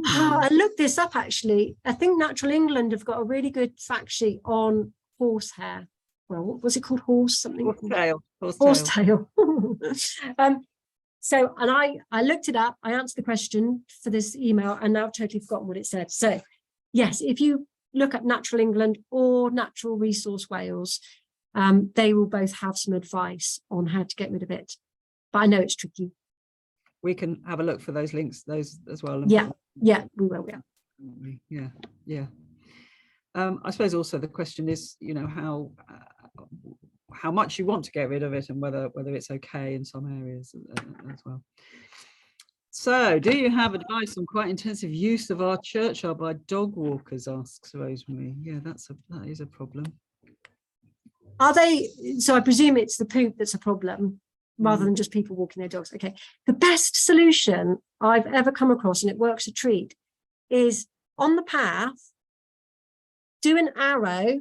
I looked this up actually. I think Natural England have got a really good fact sheet on horsehair. Well, what was it called? Horsetail. Horsetail. So, and I looked it up, I answered the question for this email, and now I've totally forgotten what it said. So yes, if you look at Natural England or Natural Resource Wales, they will both have some advice on how to get rid of it. But I know it's tricky. We can have a look for those links, those as well. Yeah, yeah, we will. Yeah. I suppose also the question is, you know, how much you want to get rid of it and whether it's okay in some areas as well. So, do you have advice on quite intensive use of our churchyard by dog walkers? Asks Rosemary. Yeah, that is a problem. Are they? So I presume it's the poop that's a problem, rather than just people walking their dogs. Okay. The best solution I've ever come across, and it works a treat, is on the path, do an arrow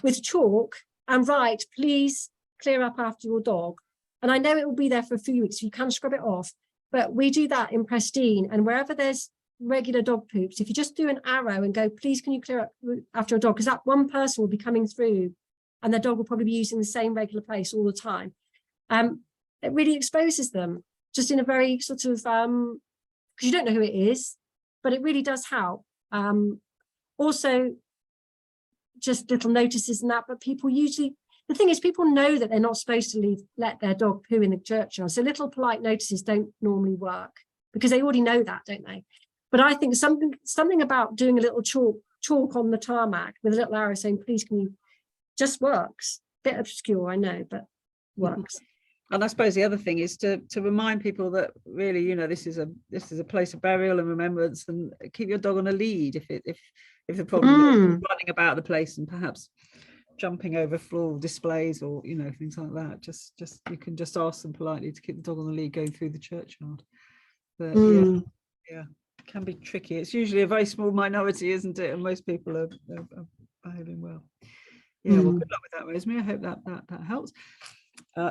with chalk and write, please clear up after your dog. And I know it will be there for a few weeks, so you can scrub it off. But we do that in Prestine, and wherever there's regular dog poops, if you just do an arrow and go, please, can you clear up after your dog? Because that one person will be coming through and their dog will probably be using the same regular place all the time. It really exposes them just in a very sort of, because you don't know who it is, but it really does help. Also, just little notices and that, but people usually, the thing is, people know that they're not supposed to let their dog poo in the churchyard. So little polite notices don't normally work because they already know that, don't they? But I think something about doing a little chalk on the tarmac with a little arrow saying, please, can you, just works. Bit obscure, I know, but works. And I suppose the other thing is to remind people that really, you know, this is a place of burial and remembrance, and keep your dog on a lead if the problem is running about the place and perhaps jumping over floral displays or, you know, things like that. Just you can just ask them politely to keep the dog on the lead going through the churchyard. But yeah, it can be tricky. It's usually a very small minority, isn't it? And most people are behaving well. Yeah, well, good luck with that, Rosemary. I hope that helps.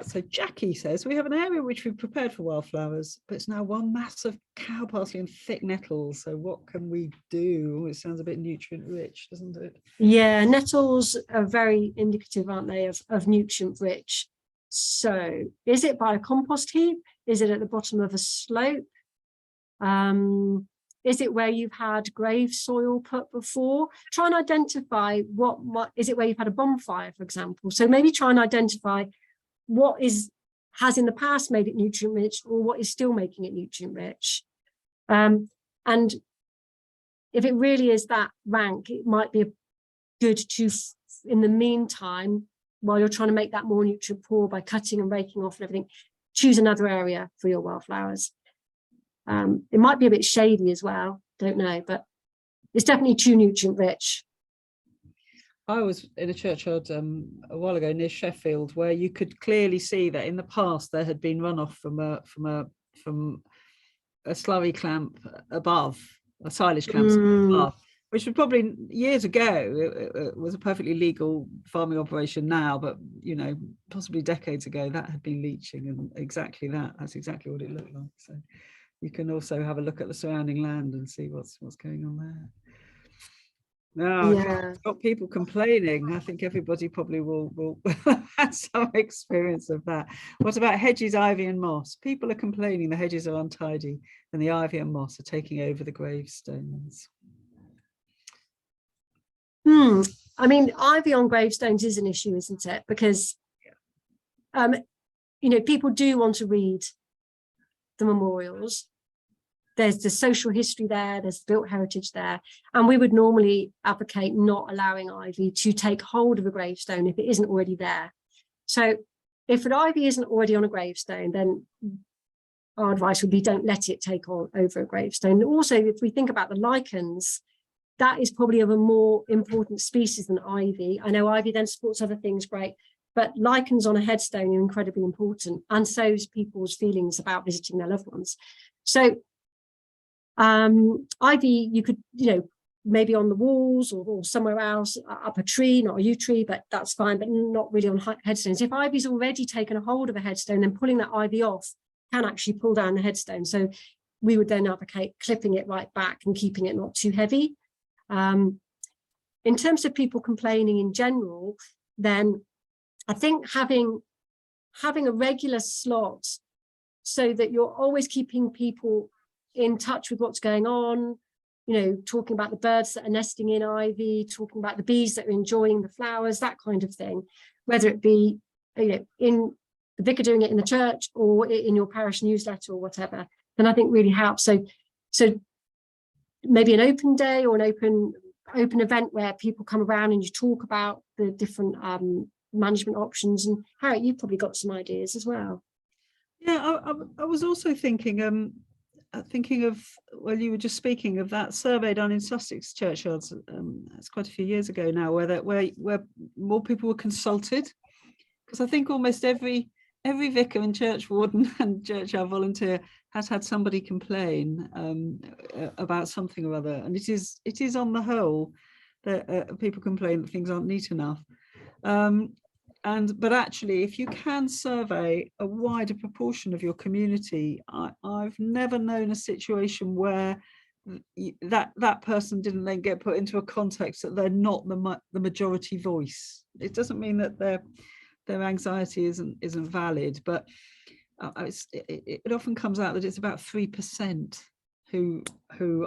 So Jackie says, we have an area which we've prepared for wildflowers, but it's now one mass of cow parsley and thick nettles. So what can we do? It sounds a bit nutrient rich, doesn't it? Yeah, nettles are very indicative, aren't they, of nutrient rich. So is it by a compost heap? Is it at the bottom of a slope? Is it where you've had grave soil put before? Try and identify what is it where you've had a bonfire, for example. So maybe try and identify what has in the past made it nutrient rich, or what is still making it nutrient rich. And if it really is that rank, it might be good to, in the meantime, while you're trying to make that more nutrient poor by cutting and raking off and everything, choose another area for your wildflowers. It might be a bit shady as well, don't know, but it's definitely too nutrient rich. I was in a churchyard a while ago near Sheffield, where you could clearly see that in the past there had been runoff from a slurry clamp above, a silage clamp above, which was probably years ago. It was a perfectly legal farming operation now, but you know, possibly decades ago that had been leaching, and that's exactly what it looked like. So you can also have a look at the surrounding land and see what's going on there. No, yeah. Got people complaining. I think everybody probably will have some experience of that. What about hedges, ivy and moss? People are complaining the hedges are untidy and the ivy and moss are taking over the gravestones. I mean, ivy on gravestones is an issue, isn't it? Because, you know, people do want to read the memorials. There's the social history there, there's built heritage there, and we would normally advocate not allowing ivy to take hold of a gravestone if it isn't already there. So if an ivy isn't already on a gravestone, then our advice would be don't let it take over a gravestone. And also, if we think about the lichens, that is probably of a more important species than ivy. I know ivy then supports other things, great, but lichens on a headstone are incredibly important, and so is people's feelings about visiting their loved ones. So ivy, you could, you know, maybe on the walls or somewhere else, up a tree, not a yew tree, but that's fine, but not really on headstones. If ivy's already taken a hold of a headstone, then pulling that ivy off can actually pull down the headstone. So we would then advocate clipping it right back and keeping it not too heavy. In terms of people complaining in general, then I think having a regular slot so that you're always keeping people in touch with what's going on, you know, talking about the birds that are nesting in ivy, talking about the bees that are enjoying the flowers, that kind of thing, whether it be, you know, in the vicar doing it in the church or in your parish newsletter or whatever, then I think really helps. So maybe an open day or an open event where people come around and you talk about the different management options. And Harriet, you've probably got some ideas as well. Yeah, I was also thinking of, well, you were just speaking of that survey done in Sussex churchyards. It's quite a few years ago now, where more people were consulted, because I think almost every vicar and church warden and churchyard volunteer has had somebody complain about something or other, and it is on the whole that people complain that things aren't neat enough. But actually, if you can survey a wider proportion of your community, I've never known a situation where that person didn't then get put into a context that they're not the majority voice. It doesn't mean that their anxiety isn't valid, but it often comes out that it's about 3% who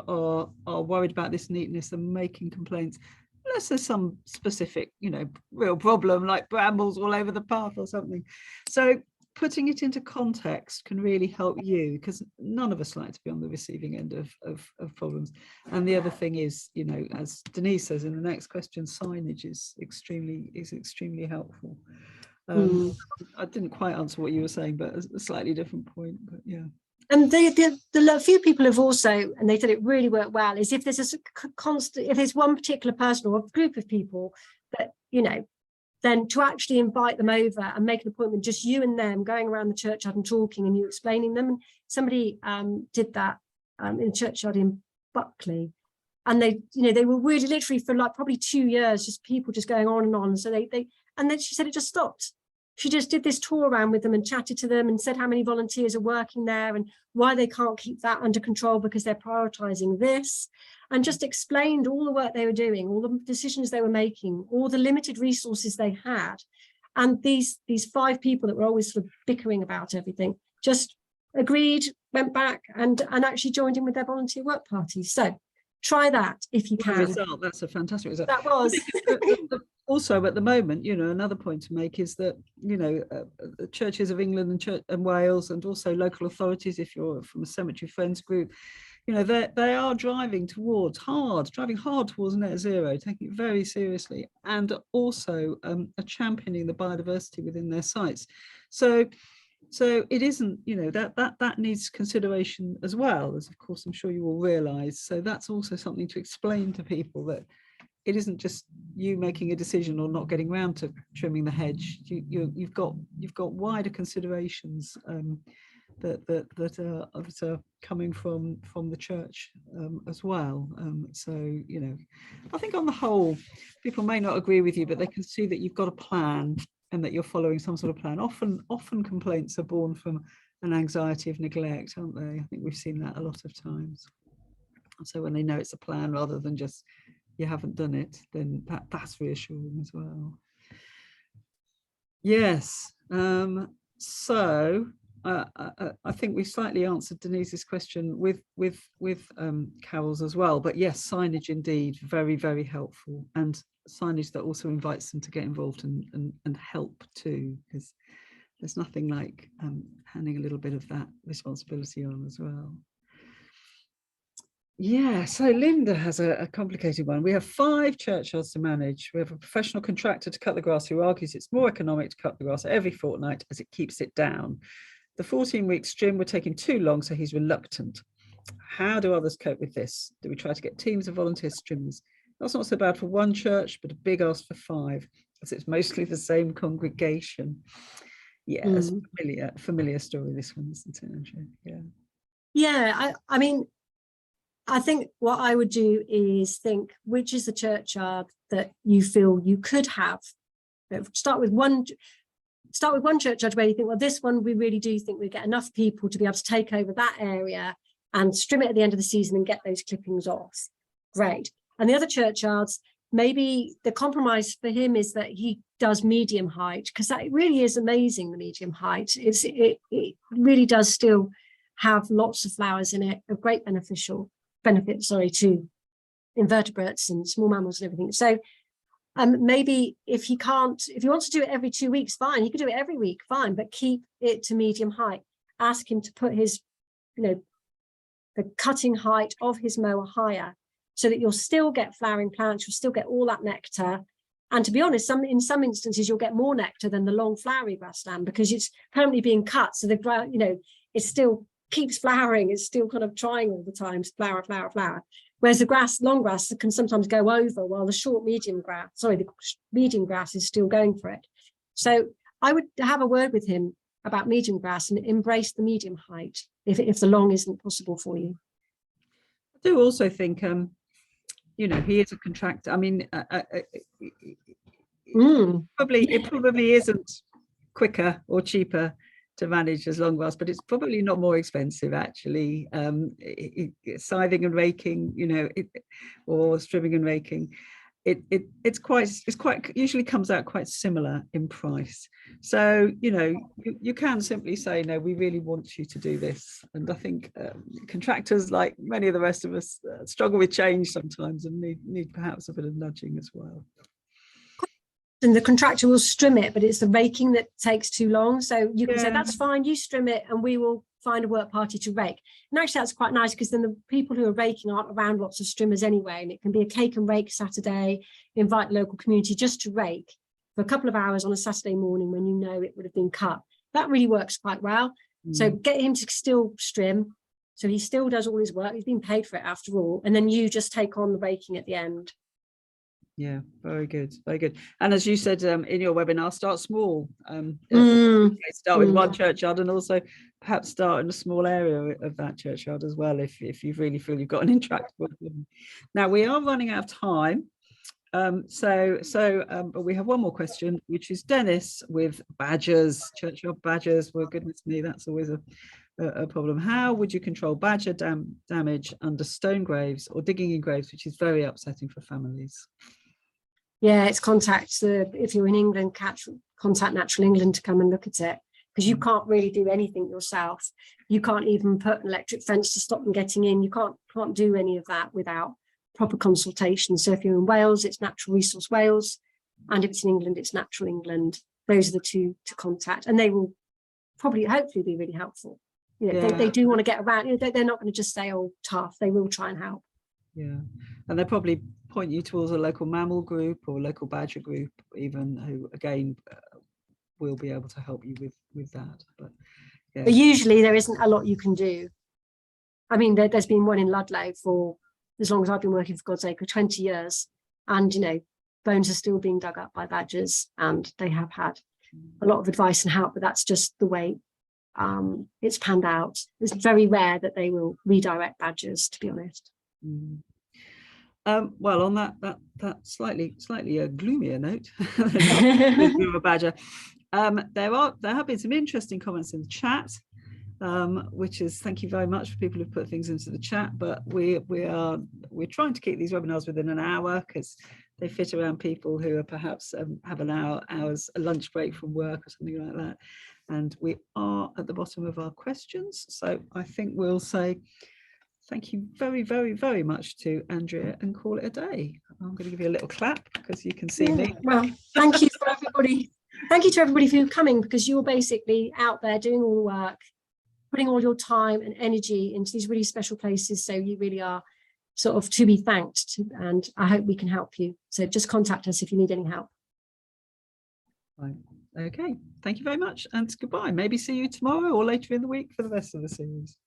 are worried about this neatness and making complaints, unless there's some specific, you know, real problem like brambles all over the path or something. So putting it into context can really help you, because none of us like to be on the receiving end of problems. And the other thing is, you know, as Denise says in the next question, signage is extremely helpful. I didn't quite answer what you were saying, but a slightly different point. But yeah. And the few people have also, and they said it really worked well, is if there's a constant, if there's one particular person or a group of people that, you know, then to actually invite them over and make an appointment, just you and them going around the churchyard and talking and you explaining them. And somebody did that in a churchyard in Buckley. And they, you know, they were really literally for like probably 2 years, just people just going on and on. So and then she said it just stopped. She just did this tour around with them and chatted to them and said how many volunteers are working there and why they can't keep that under control because they're prioritizing this, and just explained all the work they were doing, all the decisions they were making, all the limited resources they had. And these 5 people that were always sort of bickering about everything just agreed, went back and actually joined in with their volunteer work parties. So try that if you can. Result, that's a fantastic result. That was. Also, at the moment, you know, another point to make is that, you know, the churches of England and Wales, and also local authorities, if you're from a Cemetery Friends group, you know, they are driving hard towards net zero, taking it very seriously, and also are championing the biodiversity within their sites. So it isn't, you know, that needs consideration as well, as of course I'm sure you will realise. So that's also something to explain to people, that it isn't just you making a decision or not getting around to trimming the hedge. You've got wider considerations that are coming from the church as well. So, you know, I think on the whole, people may not agree with you, but they can see that you've got a plan and that you're following some sort of plan. Often complaints are born from an anxiety of neglect, aren't they? I think we've seen that a lot of times. So when they know it's a plan rather than just you haven't done it, then that's reassuring as well. Yes. So I think we slightly answered Denise's question with Carol's as well. But yes, signage indeed, very, very helpful, and signage that also invites them to get involved and help too, because there's nothing like handing a little bit of that responsibility on as well. Yeah, so Linda has a complicated one. We have 5 churchyards to manage. We have a professional contractor to cut the grass who argues it's more economic to cut the grass every fortnight as it keeps it down. The 14-week trim were taking too long, so he's reluctant. How do others cope with this? Do we try to get teams of volunteer trimmers? That's not so bad for one church, but a big ask for 5, as it's mostly the same congregation. Yeah, it's a familiar story, this one, isn't it, Andrea? Yeah. Yeah, I mean, I think what I would do is think, which is the churchyard that you feel you could have? Start with one churchyard where you think, well, this one we really do think we get enough people to be able to take over that area and trim it at the end of the season and get those clippings off. Great. And the other churchyards, maybe the compromise for him is that he does medium height, because that really is amazing, the medium height. It really does still have lots of flowers in it, of great benefit to invertebrates and small mammals and everything. So maybe if he wants to do it every 2 weeks, fine, he could do it every week, fine, but keep it to medium height. Ask him to put his, the cutting height of his mower higher, so that you'll still get flowering plants, you'll still get all that nectar. And to be honest, in some instances, you'll get more nectar than the long flowery grassland, because it's permanently being cut. So it still keeps flowering. It's still kind of trying all the time to flower, flower, flower. Whereas the long grass can sometimes go over, while the medium grass is still going for it. So I would have a word with him about medium grass and embrace the medium height if the long isn't possible for you. I do also think, he is a contractor. I mean, it probably isn't quicker or cheaper to manage as long grass, but it's probably not more expensive actually. Scything and raking, or stripping and raking, it's quite usually comes out quite similar in price. So you can simply say, no, we really want you to do this. And I think contractors, like many of the rest of us, struggle with change sometimes and need perhaps a bit of nudging as well. And the contractor will strim it, but it's the raking that takes too long. So you can say, that's fine, you strim it and we will find a work party to rake. And actually that's quite nice, because then the people who are raking aren't around lots of strimmers anyway, and it can be a cake and rake Saturday. Invite the local community just to rake for a couple of hours on a Saturday morning when it would have been cut. That really works quite well. So get him to still strim, so he still does all his work, he's been paid for it after all, and then you just take on the raking at the end. Yeah, very good, very good. And as you said in your webinar, start small. Start with one churchyard, and also perhaps start in a small area of that churchyard as well, if you really feel you've got an intractable problem. Now we are running out of time, but we have one more question, which is Dennis with badgers, churchyard badgers. Well, goodness me, that's always a problem. How would you control badger damage under stone graves or digging in graves, which is very upsetting for families? Yeah, it's if you're in England, contact Natural England to come and look at it, because you can't really do anything yourself. You can't even put an electric fence to stop them getting in. You can't do any of that without proper consultation. So if you're in Wales, it's Natural Resource Wales, and if it's in England, it's Natural England. Those are the two to contact, and they will hopefully be really helpful. They do want to get around. They're not going to just say, oh, tough. They will try and help. Yeah, and they probably point you towards a local mammal group or local badger group, even, who again will be able to help you with that. But usually there isn't a lot you can do. I mean, there's been one in Ludlow for as long as I've been working for Gods Acre, 20 years, and bones are still being dug up by badgers, and they have had a lot of advice and help, but that's just the way it's panned out. It's very rare that they will redirect badgers, to be honest. Well, on that slightly a gloomier note, a badger, there have been some interesting comments in the chat, which is, thank you very much for people who've put things into the chat. But we're trying to keep these webinars within an hour, because they fit around people who are perhaps have an hour's a lunch break from work or something like that. And we are at the bottom of our questions, so I think we'll say thank you very, very, very much to Andrea and call it a day. I'm going to give you a little clap because you can see me. Well, thank you for everybody. Thank you to everybody for coming, because you're basically out there doing all the work, putting all your time and energy into these really special places. So you really are sort of to be thanked, and I hope we can help you. So just contact us if you need any help. Right. Okay. Thank you very much, and goodbye. Maybe see you tomorrow or later in the week for the rest of the series.